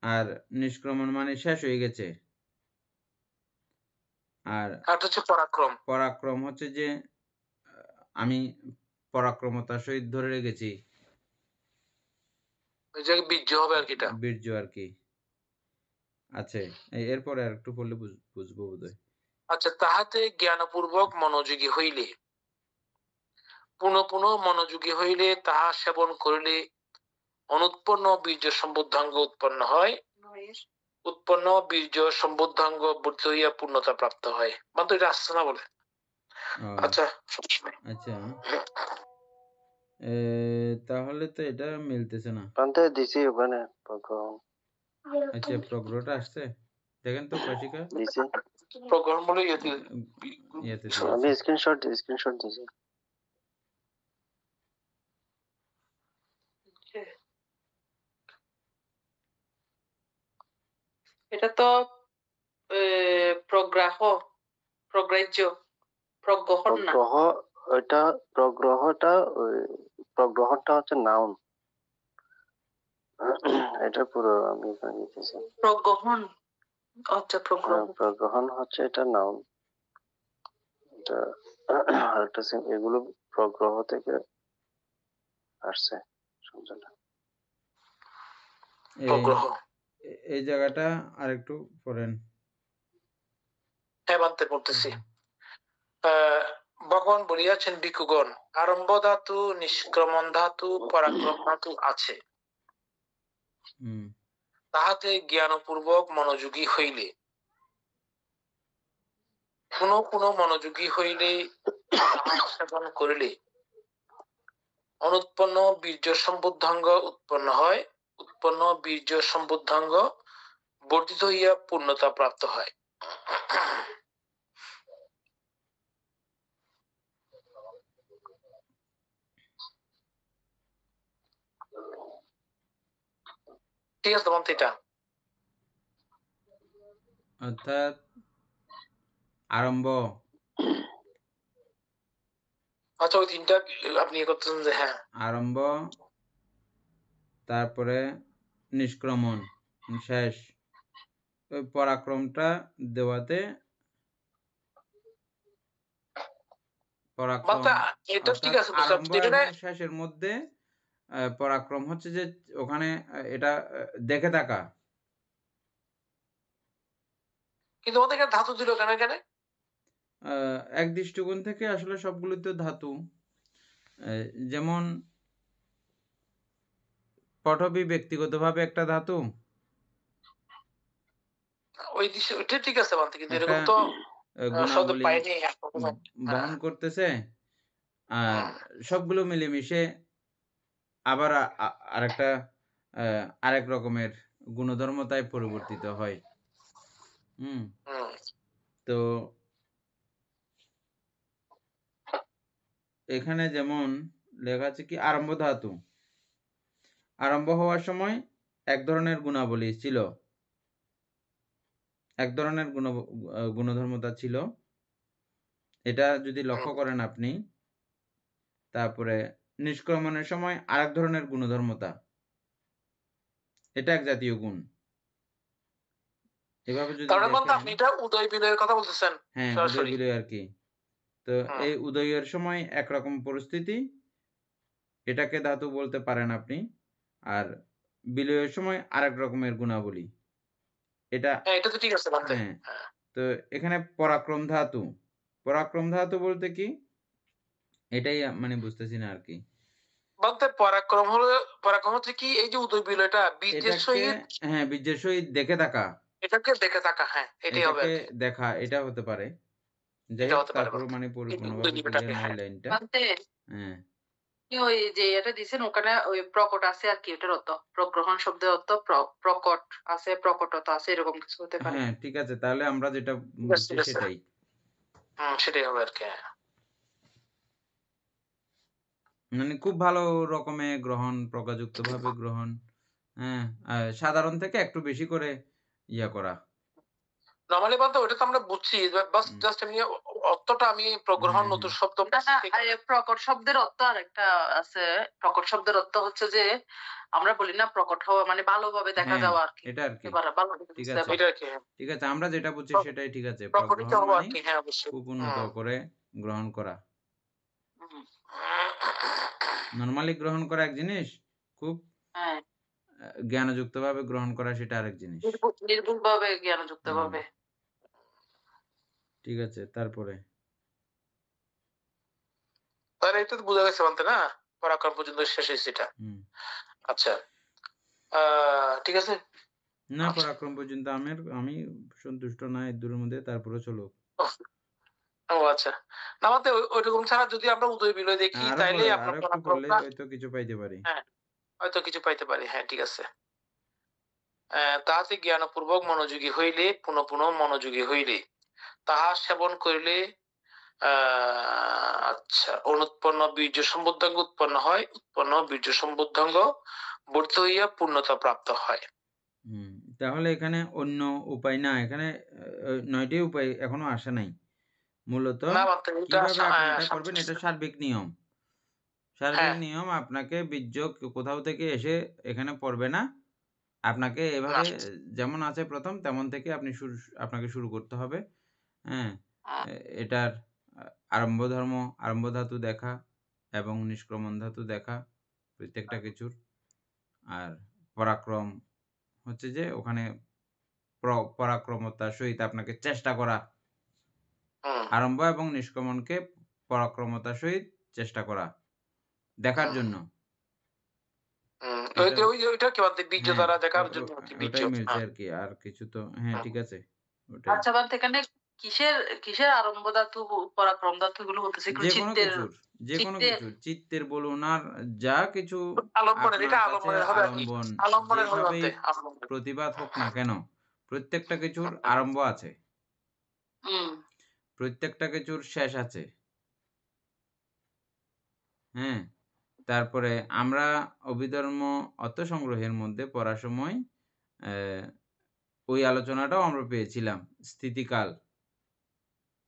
আর নিষ্ক্রমণ মানে শেষ হয়ে গেছে। আর হচ্ছে পরাক্রম। পরাক্রম হচ্ছে যে আমি পরাক্রমতার সহিত ধরে রেখেছি, ওই জায়গায় বীর্য হবে আর কি, এটা বীর্য আর কি আছে। এরপরে আর একটু পড়লে বুঝবো বোধহয়। আচ্ছা, তাহাতে জ্ঞানপূর্বক মনোযোগী হইলে, পুনঃ পুনঃ মনোযোগী হইলে, তাহা সেবন করিলে অনুৎপন্ন বীর্য সম্বুদ্ধাঙ্গ উৎপন্ন হয়। উৎপন্ন বীর্য সম্বুদ্ধাঙ্গ বৃদ্ধি হইয়া পূর্ণতা প্রাপ্ত হয়। মানে এটা আসছে না বলে। আচ্ছা আচ্ছা, তাহলে তো এটা মিলতেছে না। দিছি ওখানে প্রগ্রহণ। আচ্ছা, প্রগ্রহটা আসছে, দেখেন তো উপাসিকা। দিছি, প্রগ্রহণ বলে ইয়েতে ইয়াতে আমি দিয়েছে। স্ক্রিনশট দিছি। এটা তো প্রগ্রাহ, প্রগ্রাহ্য, প্রগ্রহণ না। প্রগ্রহণটা হচ্ছে নাউন। এটা পুরো আমি এখানে দিতেছি। প্রগ্রহণ, আচ্ছা প্রগ্রহণ। প্রগ্রহণ হচ্ছে এটা নাউন। এটা আরেকটা এগুলো প্রগ্রহ থেকে আসছে শব্দটা। প্রগ্রহ। এই জায়গাটা আরেকটু পড়েন। হ্যাঁ, মানতে পড়তেছি। ভগবান বলিয়াছেন, ভিক্ষুগণ, আরম্ভ ধাতু, নিষ্ক্রমণ ধাতু, পরাক্রম ধাতু আছে। তাহাতে জ্ঞানপূর্বক মনোযোগী হইলে, পুনঃ পুনঃ মনোযোগী হইলে, সেবন করিলে অনুৎপন্ন বীর্য সম্বুদ্ধাঙ্গ উৎপন্ন হয়। উৎপন্ন বীর্য সম্বুদ্ধাঙ্গ বর্ধিত হইয়া পূর্ণতা প্রাপ্ত হয়। ঠিক আছে তোমার এটা? অর্থাৎ আরম্ভ, আচ্ছা ওই তিনটা আপনি করতেছেন যে, হ্যাঁ, আরম্ভ, তারপরে নিষ্ক্রমণ, শেষ। ওই পরাক্রমটা দেওয়াতে পরাক্রম এটা ঠিক আছে, আরম্ভ এবং শেষের মধ্যে পরাক্রম হচ্ছে যে ওখানে এটা দেখে থাকা। কিন্তু আমাদের এখানে ধাতু দিল কেন? এখানে এক দৃষ্টিকোণ থেকে আসলে সবগুলো তো ধাতু। যেমন পঠবী ব্যক্তিগতভাবে একটা ধাতু, ওই দৃশ্য ওইটা ঠিক আছে বলতে, কিন্তু এরকম একটা তো শব্দ গুণাবলী পাইনি। বহন করতেছে, আর সবগুলো মিলেমিশে আবার আরেকটা আরেক রকমের গুণধর্মতায় পরিবর্তিত হয়। তো এখানে যেমন লেখা আছে কি আরম্ভ ধাতু। আরম্ভ হওয়ার সময় এক ধরনের গুণাবলী ছিল। এক ধরনের গুণধর্মতা ছিল। এটা যদি লক্ষ্য করেন আপনি, তারপরে নিষ্ক্রমণের সময় আরেক ধরনের গুণধর্মতা। এটা এক জাতীয় গুণ। এভাবে যদি তার মানে বলতে দেখেন, আপনি এটা উদয় বিনয়ের কথা বলতেছেন হ্যাঁ, উদয় সরাসরি। বিলয় আর কি। তো হুম। এই উদয়ের সময় একরকম পরিস্থিতি, এটাকে ধাতু বলতে পারেন আপনি। আর বিলয়ের সময় আরেক রকমের গুণাবলী। এটা হ্যাঁ, এটা তো ঠিক আছে বলতে। হ্যাঁ, হ্যাঁ। তো এখানে পরাক্রম ধাতু। পরাক্রম ধাতু বলতে কি? এটাই মানে বুঝতেছি না আরকি। বলতে পরাক্রম হচ্ছে কি এই যে উদয় বিলয়টা বীর্যের এটাকে সহিত হ্যাঁ, বীর্যের সহিত দেখে থাকা। এটাকে দেখে থাকা, হ্যাঁ এটাই হবে এটাকে আর কি। দেখা, এটা হতে পারে। যাই এটা হোক, হতে পারে তারপরেও বলতে মানে এই যে উদয় পরিপূর্ণভাবে ক্লিয়ার বিলয়টাকে, নয় হ্যাঁ। লাইনটা। বলতে হ্যাঁ, কি ওই যে এটা দিছেন ওখানে ওই প্রকট আছে আর কি, ওটার অর্থ প্রগ্রহণ শব্দের অর্থ প্রকট আছে, প্রকটতা আছে, এরকম কিছু হতে পারে। হ্যাঁ, ঠিক আছে। তাহলে আমরা যেটা ঠিক আছে, বুঝছি ঠিক আছে। সেটাই। সেটাই হবে আর কি। হ্যাঁ। মানে খুব ভালো রকমে গ্রহণ, প্রজ্ঞাযুক্তভাবে গ্রহণ। হ্যাঁ, সাধারণ থেকে একটু বেশি করে ইয়া করা। নরমালি বলতে ওটা তো আমরা বুঝছি, বাস হুম, জাস্ট আমি অর্থটা আমি প্রগ্রহণ হ্যাঁ, নতুন হ্যাঁ। শব্দ না না, থেকে- প্রকট শব্দের অর্থ আর একটা আছে। প্রকট শব্দের অর্থ হচ্ছে যে আমরা বলি না প্রকট হওয়া মানে ভালোভাবে দেখা হ্যাঁ, যাওয়া আর কি। এটা আরকি। এবার ভালোভাবে ঠিক বুঝতে আছে। পারে। এটা আর কি। হ্যাঁ। ঠিক আছে। আমরা যেটা বুঝছি সেটাই ঠিক আছে। প্রকটিত প্রগ্রহণ হওয়া আর মানেই কি, হ্যাঁ অবশ্যই। খুব উন্নত হুম। করে গ্রহণ করা। হুম, নরমালি গ্রহণ করা এক জিনিস, খুব হ্যাঁ, জ্ঞানযুক্তভাবে গ্রহণ করা সেটা আরেক জিনিস। নির্ভুল ভাবে জ্ঞানযুক্ত হুম, ভাবে। ঠিক আছে। তারপরে তাহলে এটা তো বোঝা গেছে বলতে না, পরাক্রম পর্যন্ত শেষ হয়েছে এটা। হুম। আচ্ছা, ঠিক আছে। না, আচ্ছা। পরাক্রম পর্যন্ত আমি সন্তুষ্ট না এর দূরের মধ্যে, তারপরে চলুক। ও আচ্ছা। না বলতে ওইরকম ছাড়া যদি আমরা উদয় বিলয় দেখি তাইলে আপনার আরো একটু পড়লে পরাক্রমটা, হয়তো কিছু পাইতে পারি। হ্যাঁ হয়তো কিছু পাইতে পারি। হ্যাঁ, ঠিক আছে। তাহাতে জ্ঞানপূর্বক মনোযোগী হইলে, পুনঃ পুনঃ মনোযোগী হইলে, তাহা সেবন করিলে আচ্ছা, অনুৎপন্ন বীর্য সম্বুদ্ধাঙ্গ উৎপন্ন হয়, উৎপন্ন বীর্য সম্বুদ্ধাঙ্গ বর্ধিত হইয়া পূর্ণতা প্রাপ্ত হয়। হুম, তাহলে এখানে অন্য উপায় না। এখানে ৯ টি উপায় এখনো আসে নাই। মূলত না বলতে এটা কিভাবে আপনি এটা করবেন, এটা সার্বিক নিয়ম। সার্বিক হ্যাঁ, নিয়ম, আপনাকে বীর্য কোথাও থেকে এসে এখানে পড়বে না। আপনাকে না, এভাবে যেমন আছে ১ম তেমন থেকে আপনাকে শুরু করতে হবে। হ্যাঁ? এ এটার আ আরম্ভ ধাতু দেখা এবং নিষ্ক্রমণ ধাতু দেখা প্রত্যেকটা কিছুর। আর পরাক্রম হচ্ছে যে ওখানে পরাক্রমতার সহিত আপনাকে চেষ্টা করা। হুম, আরম্ভ এবং নিষ্ক্রমণকে পরাক্রমতার সহিত চেষ্টা করা। দেখার হুম, জন্য। ওই এটা যে ওইটা কি বলতে বীর্য হ্যাঁ, দ্বারা দেখার জন্য আর কি, বীর্য। ওটাই মিলছে হ্যাঁ, আরকি। আর কিছু তো হ্যাঁ, হুম। ঠিক আছে। ওটাই। আচ্ছা বাদ এখানে কিসের কিসের আরম্ভ ধাতু, পরাক্রম ধাতু এগুলো বলতেছে এগুলো যেকোনো চিত্তের, কিছুর, যেকোনো চিত্তের কিছুর। চিত্তের বলুন আর যা কিছু আলম্বনের, আপনার এটা কাছে আলম্বনের হবে আর কি। আলম্বন, আলম্বনের হবে যেভাবেই বলতে আলম্বন। প্রতিবাদ হোক না কেন, প্রত্যেকটা কিছুর আরম্ভ আছে। হুম, প্রত্যেকটা কিছুর শেষ আছে। হ্যাঁ? তারপরে আমরা অভিধর্ম অর্থ সংগ্রহের মধ্যে পড়ার সময় অ্যা ওই আলোচনাটাও আমরা পেয়েছিলাম, স্থিতিকাল।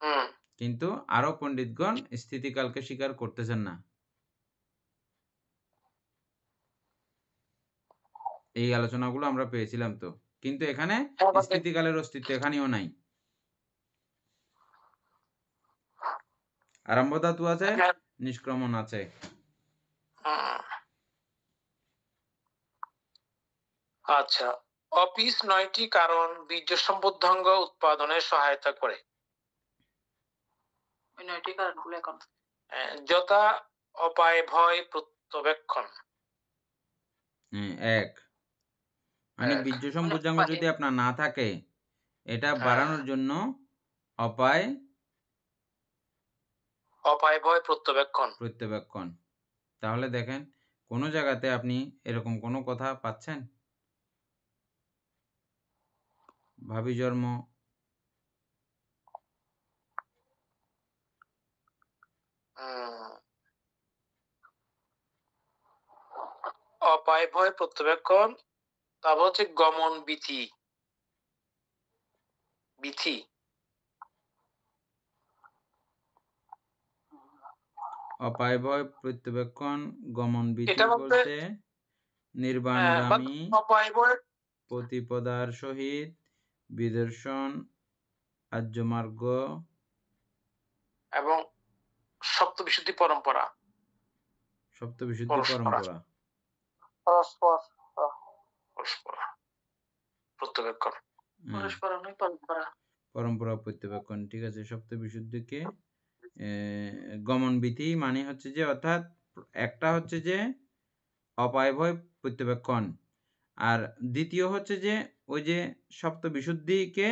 হুম, কিন্তু আরব পণ্ডিতগণ স্থিতিকালকে স্বীকার করতেছেন না। এই আলোচনাগুলো আমরা পেয়েছিলাম তো। কিন্তু এখানে হ্যাঁ, বলতে স্থিতিকালের অস্তিত্ব এখানেও নাই। আরম্ভ ধাতু আছে, হ্যাঁ, নিষ্ক্রমণ আছে। হুম। আচ্ছা, অপিস ৯টি কারণ বীর্য সম্বুদ্ধাঙ্গ উৎপাদনে সহায়তা করে। ওই ৯টি কারণগুলো এখন। যথা অপায় ভয় প্রত্যবেক্ষণ। হ্যাঁ, ১ মানে এক, বীর্য মানে সম্পুজ্জাঙ্গ যদি আপনার না থাকে, এটা হ্যাঁ, বাড়ানোর জন্য অপায় অপায় ভয় প্রত্যবেক্ষণ। প্রত্যবেক্ষণ। তাহলে দেখেন, কোন জায়গাতে আপনি এরকম কোন কথা পাচ্ছেন? ভাবিজন্ম হুম, অপায় ভয় প্রত্যবেক্ষণ, তারপর হচ্ছে গমন বিধি। বিধি অপায় ভয় প্রত্যবেক্ষণ গমন বিধি এটা বলতে বলতে নির্বাণগামী অপায় ভয় প্রতিপদার সহিত বিদর্শন আর্যমার্গ এবং সপ্তবিশুদ্ধি পরম্পরা। সপ্তবিশুদ্ধি পরস্পরা। পরম্পরা পরস্পর পরস্পরা প্রত্যবেক্ষণ। হ্যাঁ, পরস্পর নয় পরম্পরা। পরম্পরা প্রত্যবেক্ষণ, ঠিক আছে। সপ্তবিশুদ্ধিকে গমন বিধি মানে হচ্ছে যে, অর্থাৎ একটা হচ্ছে যে অপায় ভয় প্রত্যবেক্ষণ, আর দ্বিতীয় হচ্ছে যে ওই যে সপ্তবিশুদ্ধিকে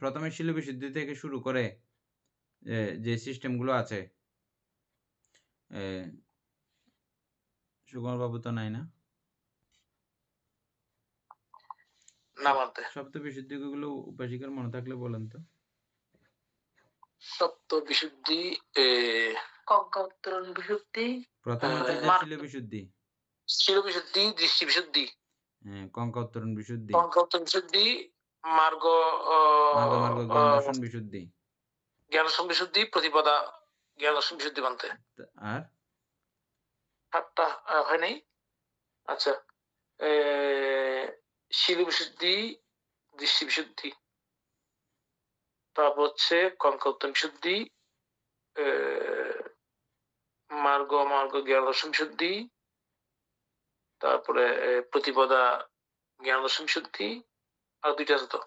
প্রথমে শিল বিশুদ্ধি থেকে শুরু করে যে সিস্টেমগুলো আছে। সুকুমার বাবু তো নাই না? না মানতে সপ্তবিশুদ্ধি গুলো উপাসিকার মনে থাকলে বলেন তো। সপ্তবিশুদ্ধি কঙ্কা উত্তরণ বিশুদ্ধি, প্রথম হচ্ছে যে মার্গ। শিল বিশুদ্ধি, শিল বিশুদ্ধি, দৃষ্টি বিশুদ্ধি, কঙ্কা উত্তরণ বিশুদ্ধি, কঙ্কর্তন বিশুদ্ধি, মার্গ মার্গ মার্গ জ্ঞান দর্শন বিশুদ্ধি, জ্ঞান দর্শন বিশুদ্ধি, প্রতিপদা জ্ঞান দর্শন বিশুদ্ধি মানতে। আর 7টা হয় নাই? আচ্ছা, শিল বিশুদ্ধি, দৃষ্টি বিশুদ্ধি, তারপর হচ্ছে কঙ্কর্তন বিশুদ্ধি, মার্গ মার্গ জ্ঞান দর্শন বিশুদ্ধি, তারপরে প্রতিপদা জ্ঞান দর্শন বিশুদ্ধি, আর 2টা আছে তো।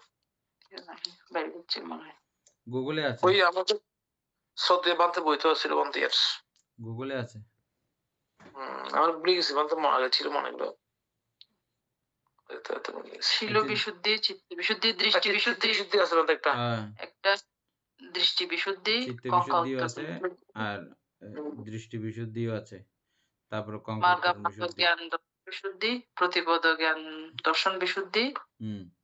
বাইরে হচ্ছে মনে হয়। গুগলে আছে, ওই আমাদের সৌদি বানতে বইতে ছিল বানতে ইয়ার। গুগলে আছে। আমার ভুলে গেছি, বানতে আগে ছিল মনে হলো। শিল বিশুদ্ধি, চিত্ত বিশুদ্ধি, দৃষ্টি বিশুদ্ধি, বিশুদ্ধি আছে বানতে একটা। একটা দৃষ্টি বিশুদ্ধি, চিত্ত কঙ্কা বিশুদ্ধিও আছে উত্তরণ, আর দৃষ্টি বিশুদ্ধিও আছে, তারপর মার্গ কঙ্কা মার্গ বিশুদ্ধি। জ্ঞান দর্শন বিশুদ্ধি, প্রতিপদ জ্ঞান দর্শন বিশুদ্ধি,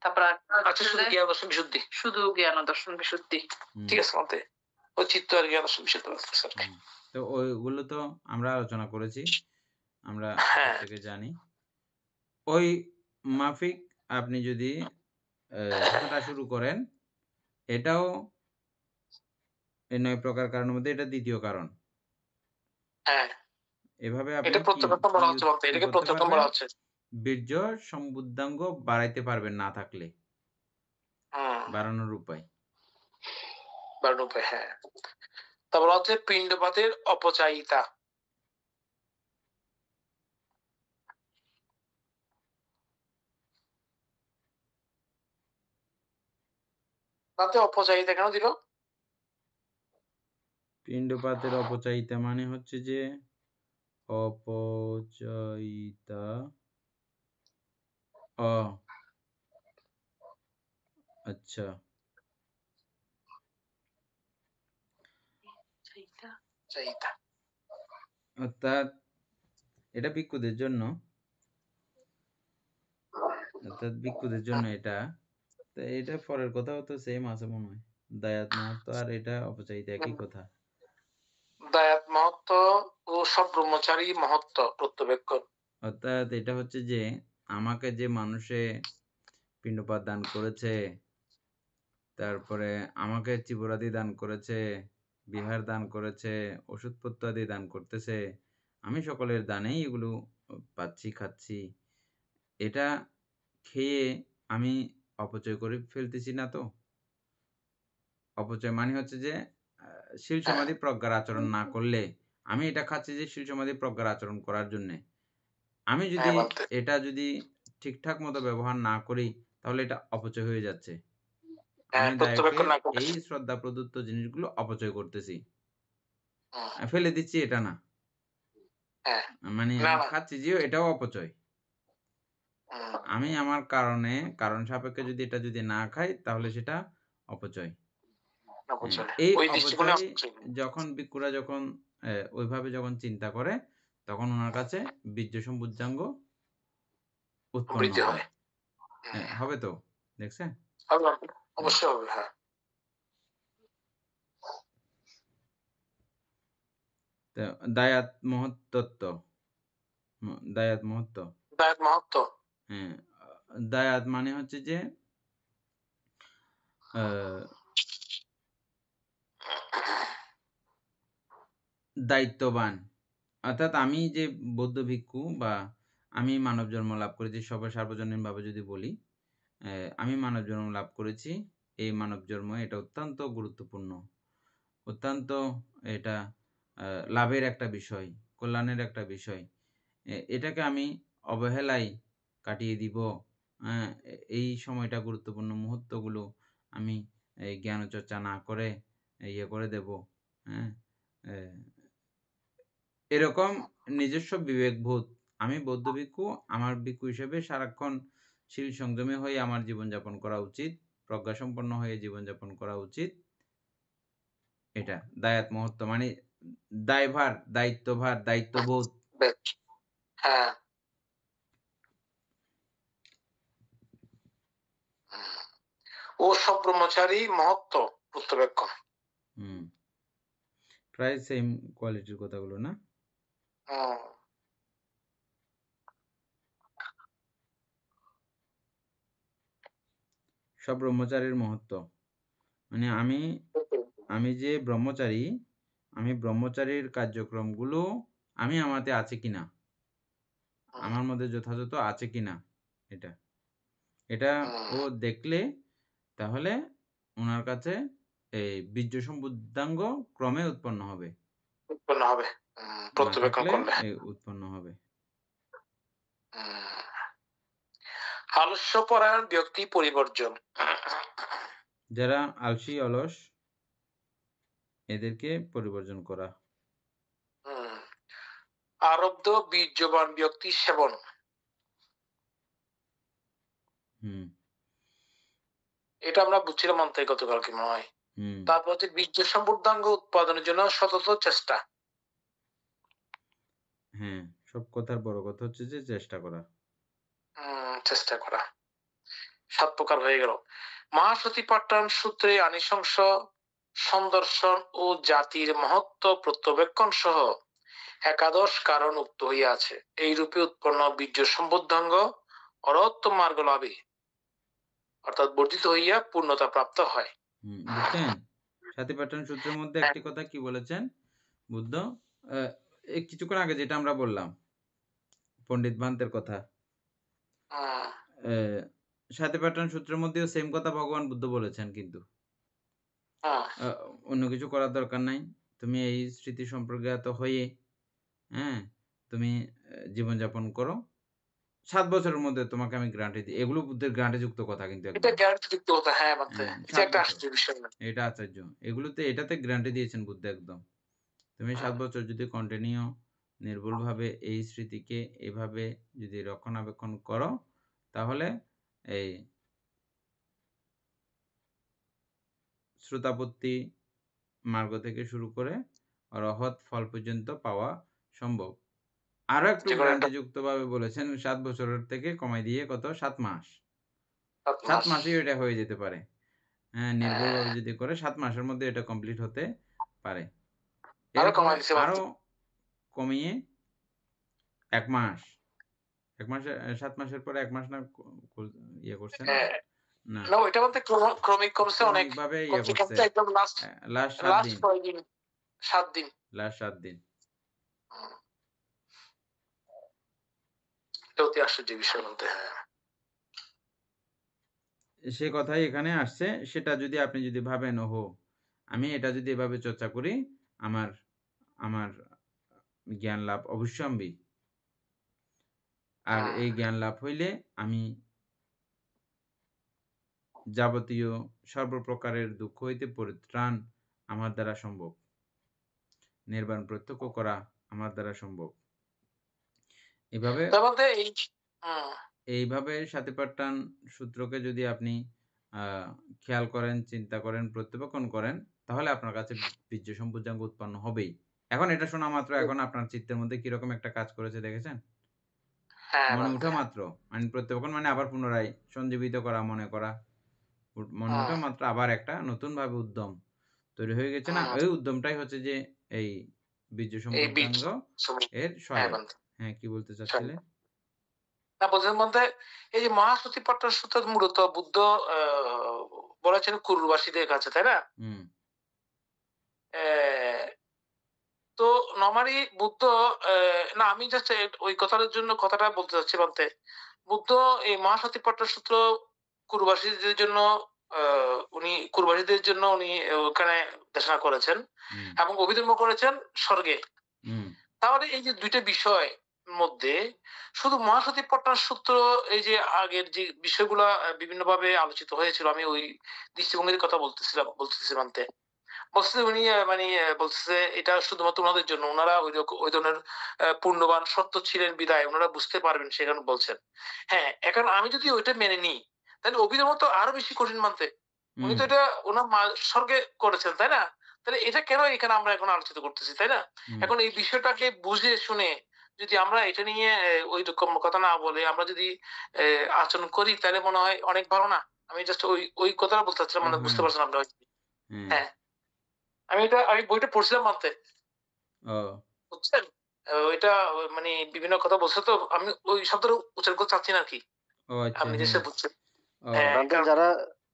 তারপর আচ্ছা, শুধু জ্ঞান দর্শন বিশুদ্ধি, শুধু জ্ঞান দর্শন বিশুদ্ধি। ঠিক আছে মানতে। ও চিত্ত আর জ্ঞান দর্শন বিশুদ্ধি আছে। তো ওইগুলো তো আমরা আলোচনা করেছি, আমরা প্রত্যেকে জানি। ওই মাফিক আপনি যদি হাঁটা শুরু করেন, এটাও এই 9 প্রকার কারণের মধ্যে এটা দ্বিতীয় কারণ। হ্যাঁ, এভাবে আপনি এটা প্রত্যেকটা বলা হচ্ছে মানতে, এটাকে প্রত্যেকটা বলা হচ্ছে। বীর্য সম্বুদ্ধাঙ্গ বাড়াইতে পারবেন না থাকলে, বাড়ানোর উপায়। বাড়ানোর উপায়, হ্যাঁ। তারপর হচ্ছে পিণ্ডপাতের অপচায়িতা। তাতে অপচায়িতা কেন দিল? পিণ্ডপাতের অপচায়িতা মানে হচ্ছে যে অপচায়িতা আচ্ছা, অর্থাৎ এটা ভিক্ষুদের জন্য, এটা। তো এটা পরের কথাও তো সেম আছে মনে হয়, দায়াত মাহাত্ম আর এটা অপচায়িতা একই কথা। দায়াত মাহাত্ম ও সব ব্রহ্মচারী মাহাত্ম প্রত্যবেক্ষণ। অর্থাৎ এটা হচ্ছে যে আমাকে যে মানুষে পিণ্ডপাত দান করেছে, তারপরে আমাকে চিবরাদি দান করেছে, বিহার দান করেছে, ওষুধপত্র আদি দান করতেছে, আমি সকলের দানেই এগুলো পাচ্ছি, খাচ্ছি। এটা খেয়ে আমি অপচয় করে ফেলতেছি না তো? অপচয় মানে হচ্ছে যে শীল সমাধি প্রজ্ঞার আচরণ না করলে, আমি এটা খাচ্ছি যে শীল সমাধি প্রজ্ঞার আচরণ করার জন্য। আমি যদি এটা যদি ঠিকঠাক মতো ব্যবহার না করি, তাহলে এটা অপচয় হয়ে যাচ্ছে। আমি এই শ্রদ্ধা প্রদত্ত জিনিসগুলো অপচয় করতেছি, ফেলে দিচ্ছি, এটা না। মানে আমি খাচ্ছি যে এটাও অপচয়। আমি আমার কারণ সাপেক্ষে যদি এটা যদি না খাই, তাহলে সেটা অপচয়। এই অপচয় যখন ভিক্ষুরা যখন ওইভাবে যখন চিন্তা করে, তখন ওনার কাছে বীর্য সম্বুদ্ধাঙ্গ উৎপন্ন হয়। হবে তো, দেখছেন? অবশ্যই হবে, হ্যাঁ। দায়াত মহত্তত্ত্ব দায়াত মহত্ব। দায়াত মাহাত্ম। হ্যাঁ, দায়াত মানে হচ্ছে যে দায়িত্ববান। অর্থাৎ আমি যে বৌদ্ধ ভিক্ষু বা আমি মানব জন্ম লাভ করেছি সার্বজনীনভাবে যদি বলি, আমি মানব জন্ম লাভ করেছি। এই মানব জন্ম এটা অত্যন্ত গুরুত্বপূর্ণ। অত্যন্ত এটা লাভের একটা বিষয়, কল্যাণের একটা বিষয়। এটাকে আমি অবহেলায় কাটিয়ে দিব, হ্যাঁ? এই সময়টা গুরুত্বপূর্ণ মুহূর্তগুলো আমি এই জ্ঞানচর্চা না করে ইয়ে করে দেব, হ্যাঁ? এরকম নিজস্ব বিবেকবোধ। আমি বৌদ্ধ ভিক্ষু, আমার ভিক্ষু হিসেবে সারাক্ষণ শীল সংযমী হয়ে আমার জীবনযাপন করা উচিত। প্রজ্ঞাসম্পন্ন হয়ে জীবনযাপন করা উচিত। এটা দায়াত মহত্ব মানে দায়ভার, দায়িত্বভার, দায়িত্ববোধ। হ্যাঁ। ও সব ব্রহ্মচারী মহত্ব প্রত্যবেক্ষণ। প্রায় সেম কোয়ালিটির কথাগুলো না? সব ব্রহ্মচারীর মহত্ব মানে আমি যে ব্রহ্মচারী, আমি ব্রহ্মচারীর কার্যক্রমগুলো আমি আমাতে আছে কিনা, আমার মধ্যে যথাযথ আছে কিনা, এটা ও দেখলে তাহলে ওনার কাছে এই বীর্য সম্বুদ্ধাঙ্গ ক্রমে উৎপন্ন হবে। প্রত্যবেক্ষণ করলে উৎপন্ন হবে। আলস্যপরায়ণ ব্যক্তি পরিবর্জন। যারা আলসী অলস এদেরকে পরিবর্জন করা। আরব্ধ বীর্যবান ব্যক্তি সেবন। এটা আমরা বুঝছিলাম অন্তরে গতকালকে মনে হয়। তারপর হচ্ছে বীর্য সম্বুদ্ধাঙ্গ উৎপাদনের জন্য সতত চেষ্টা। হ্যাঁ, সব কথার বড় কথা হচ্ছে যে চেষ্টা করা। চেষ্টা করা 7 প্রকার হয়ে গেল। মহাসতিপাট্টায়ন সূত্রে আনিশংস সন্দর্শন ও জাতির মহত্ব প্রত্যবেক্ষণ সহ একাদশ কারণ উক্ত হইয়াছে। এই রূপে উৎপন্ন বীর্য সম্বুদ্ধাঙ্গ অরহত্ব মার্গ লাভে অর্থাৎ বর্ধিত হইয়া পূর্ণতা প্রাপ্ত হয়। বুঝছেন? সতিপাট্টায়ন সূত্রের মধ্যে একটি কথা কি বলেছেন বুদ্ধ? কিছুক্ষণ আগে যেটা আমরা বললাম পণ্ডিত ভান্তের কথা, সতিপাট্টায়ন সূত্রের মধ্যেও সেম কথা ভগবান বুদ্ধ বলেছেন। কিন্তু অন্য কিছু করার দরকার নাই। তুমি এই স্মৃতি সম্পর্কে হয়ে তুমি জীবনযাপন করো। 7 বছরের মধ্যে তোমাকে আমি গ্যারান্টি দিই। এগুলো বুদ্ধের গ্যারান্টি যুক্ত কথা কিন্তু একদম। এটা গ্যারান্টি যুক্ত কথা। হ্যাঁ, এটা একটা আশ্চর্য বিষয় না। এটা আশ্চর্য। এটাতে গ্যারান্টি দিয়েছেন বুদ্ধ একদম। তুমি 7 বছর যদি কন্টিনিউ নির্ভুলভাবে এই স্মৃতিকে এভাবে যদি রক্ষণাবেক্ষণ করো, তাহলে এই শ্রোতাপত্তি মার্গ থেকে শুরু করে অরহৎ ফল পর্যন্ত পাওয়া সম্ভব। আরো একটু গ্যারান্টিযুক্ত ভাবে বলেছেন 7 বছরের থেকে কমাই দিয়ে কত 7 মাস। 7 মাসেই এটা হয়ে যেতে পারে। হ্যাঁ, নির্ভুলভাবে যদি করে 7 মাসের মধ্যে এটা কমপ্লিট হতে পারে। আরো কমিয়ে 1 মাস। 1 মাসে 7 মাসের পরে 1 মাস না ইয়ে করছেন না? না, ওইটা বলতে ক্রমিক কমছে অনেক ভাবে ইয়ে করছে। একদম লাস্ট 7 দিন। 7 দিন। লাস্ট 7 দিন। অতি আশ্চর্য বিষয় বলতে। সে কথাই এখানে আসছে। সেটা যদি আপনি যদি ভাবেন ওহো আমি এটা যদি এভাবে চর্চা করি আমার জ্ঞান লাভ অবশ্যম্ভাবী। আর এই জ্ঞান লাভ হইলে আমি যাবতীয় সর্বপ্রকারের দুঃখ হইতে পরিত্রাণ আমার দ্বারা সম্ভব। নির্বাণ প্রত্যক্ষ করা আমার দ্বারা সম্ভব। এইভাবে সতিপাট্টায়ন সূত্রকে যদি আপনি খেয়াল করেন, চিন্তা করেন, প্রত্যবেক্ষণ করেন, তাহলে আপনার কাছে বীর্য সম্বুদ্ধাঙ্গ উৎপন্ন হবেই। এখন এটা শোনা মাত্র এখন আপনার চিত্তের মধ্যে কিরকম একটা কাজ করেছে দেখেছেন? মনে উঠা মাত্র মানে প্রত্যবেক্ষণ মানে আবার পুনরায় সঞ্জীবিত করা, মনে করা, মনে উঠা মাত্র আবার একটা নতুন ভাবে উদ্যম তৈরি হয়ে গেছে না? ওই উদ্যমটাই হচ্ছে যে এই বীর্য সম্বুদ্ধাঙ্গ এর সহায়ক। হ্যাঁ, কি বলতে চাচ্ছিলে? না বলছিলাম বলতে এই যে মহাসতিপট্টন সূত্র মূলত বুদ্ধ বলেছেন কুরুবাসীদের কাছে, তাই না? হুম, আহ, তো নরমালি বুদ্ধ না আমি জাস্ট ওই কথাটার জন্য কথাটা বলতে চাচ্ছি বলতে বুদ্ধ এই মহাসতিপট্টন সূত্র কুরুবাসীদের জন্য উনি কুরুবাসীদের জন্য উনি ওখানে দেশনা করেছেন হুম, এবং অভিধর্ম করেছেন স্বর্গে। হুম, তাহলে এই যে দুইটা বিষয় মধ্যে শুধু মহাসতিপট্টন সূত্র এই যে আগের যে বিষয়গুলা বিভিন্নভাবে আলোচিত হয়েছিল, আমি ওই দৃষ্টিভঙ্গির কথা বলতেছিলাম বলছে উনি মানে বলছে এটা শুধুমাত্র ওনাদের জন্য, ওনারা ওই ধরনের পূর্ণবান সত্য ছিলেন বিদায় ওনারা বুঝতে পারবেন সেখানে বলছেন। হ্যাঁ, এখন আমি যদি ওইটা মেনে নিই তাহলে অভিধর্ম তো আরো বেশি কঠিন মানতে। উনি হুম, তো এটা ওনার স্বর্গে করেছেন, তাই না? তাহলে এটা কেন এখানে আমরা এখন আলোচিত করতেছি, তাই না? হুম, এখন এই বিষয়টাকে বুঝে শুনে যদি আমরা এটা নিয়ে ওই রকম কথা না বলে আমরা যদি আচরণ করি তাহলে মনে হয় অনেক ভালো না। আমি জাস্ট ওই কথাটা বলতে চাচ্ছিলাম, মানে বুঝতে হ্যাঁ, পারছেন আপনারা? হ্যাঁ, হ্যাঁ, আমি বইটা পড়ছিলাম মানতে, ও, বুঝছেন? ওইটা মানে বিভিন্ন কথা বলছে তো আমি ওই শব্দটা উচ্চারণ করতে চাচ্ছি না আরকি। ও আচ্ছা, আপনি হ্যাঁ, যেটা বুঝছেন। ও, হ্যাঁ, আমাদের কারণ যারা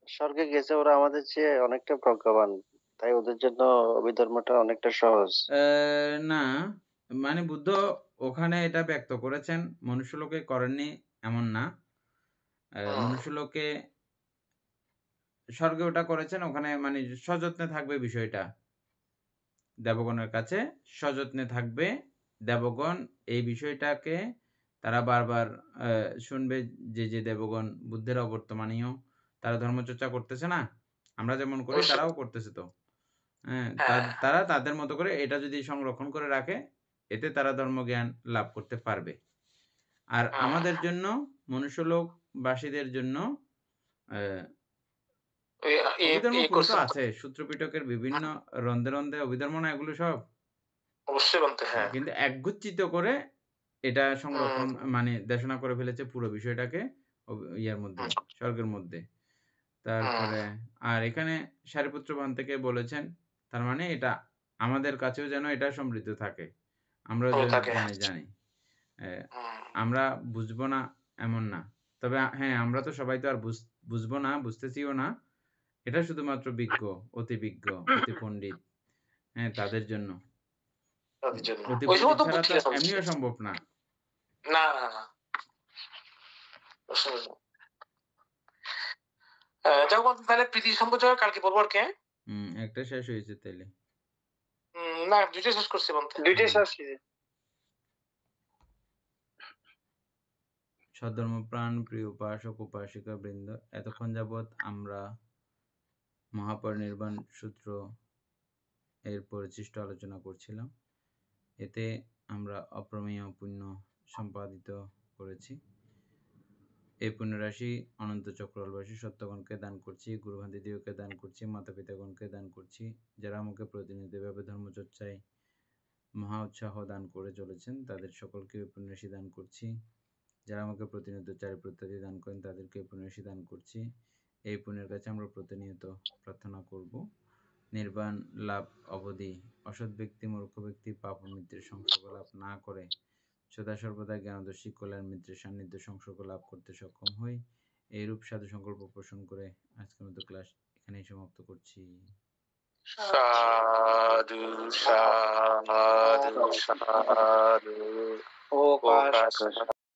স্বর্গে গেছে ওরা আমাদের চেয়ে অনেকটা প্রজ্ঞাবান, তাই ওদের জন্য অভিধর্মটা অনেকটা সহজ। না, মানে বুদ্ধ ওখানে এটা ব্যক্ত করেছেন, মনুষ্যলোকে করেননি এমন না। হুম, মনুষ্যলোকে স্বর্গে ওটা করেছেন, ওখানে মানে সযত্নে থাকবে বিষয়টা। দেবগণের কাছে সযত্নে থাকবে। দেবগণ এই বিষয়টাকে তারা বারবার শুনবে যে দেবগণ বুদ্ধের অবর্তমানীয়, তারা ধর্মচর্চা করতেছে না? আমরা যেমন করি অবশ্যই। তারাও করতেছে তো। হ্যাঁ, হ্যাঁ, তারা তাদের মতো করে এটা যদি সংরক্ষণ করে রাখে, এতে তারা ধর্মজ্ঞান লাভ করতে পারবে। আর হ্যাঁ, আমাদের জন্য মনুষ্যলোকবাসীদের জন্য অ্যা ওই অভিধর্ম পুরো তো করছেন তো। আছে। সূত্রপিটকের বিভিন্ন হুম, রন্ধে, রন্ধে অভিধর্ম না এগুলো সব? অবশ্যই মানতে, হ্যাঁ, হ্যাঁ। কিন্তু একগুচ্ছিত করে এটা হুম, সংরক্ষণ মানে দেশনা করে ফেলেছে পুরো বিষয়টাকে ইয়ার মধ্যে, হুম, স্বর্গের মধ্যে। হুম, তারপরে আর এখানে সারিপুত্র বান থেকে বলেছেন, তার মানে এটা আমাদের কাছেও যেন এটা সমৃদ্ধ থাকে। আমরাও হয়ে যেন থাকে। জানি। অ্যা হুম, আমরা বুঝবো না এমন না। তবে হ্যাঁ, আমরা তো সবাই তো আর বুঝবো না, বুঝতেছিও না। এটা শুধুমাত্র বিজ্ঞ, অতি বিজ্ঞ, অতি পণ্ডিত, হ্যাঁ, তাদের জন্য। তাদের জন্য। অতি ওই সময় পণ্ডিত তো ছাড়া তো বুদ্ধিটা চলছে। এমনিও সম্ভব না। না, না, না। অবশ্যই না। যাই হোক তাহলে প্রীতি সম্পর্কে কালকে বলবো আরকি, হ্যাঁ? একটা শেষ হয়েছে তাইলে। না ২ টা শেষ করছি বলতে। দুইটাই হুম। শেষ হয়েছে। সদ্ধর্মপ্রাণ প্রিয় উপাসক উপাসিকা বৃন্দ, এতক্ষণ যাবৎ আমরা মহাপরিনির্বাণ সূত্র এর পরিশিষ্ট আলোচনা করছিলাম। এতে আমরা অপ্রমেয় পুণ্য সম্পাদিত করেছি। এই পুণ্যরাশি অনন্ত চক্রবাসী সত্যগণকে দান করছি, গুরুভান্তিদিওকে দান করছি, মাতা পিতাগণকে দান করছি, যারা আমাকে প্রতিনিয়ত এভাবে ধর্মচর্চায় মহা উৎসাহ দান করে চলেছেন তাদের সকলকে এই পুণ্যরাশি দান করছি। যারা আমাকে প্রতিনিয়ত চারিপ্রত্যাদি দান করেন তাদেরকে এই পুণ্যরাশি দান করছি। এই পুণ্যের কাছে আমরা প্রতিনিয়ত প্রার্থনা করব নির্বাণ লাভ অবধি অসৎ ব্যক্তি মূর্খ ব্যক্তি পাপ ও মিত্রের সংসর্গ লাভ না করে সদা সর্বদা জ্ঞানদর্শী কল্যাণ মিত্রের সান্নিধ্য সংসর্গ লাভ করতে সক্ষম হই। এইরূপ সাধু সংকল্প পোষণ করে আজকের মতো ক্লাস এখানেই সমাপ্ত করছি। সাধু, সাধু, সাধু। ও প্রকাশ। প্রকাশ।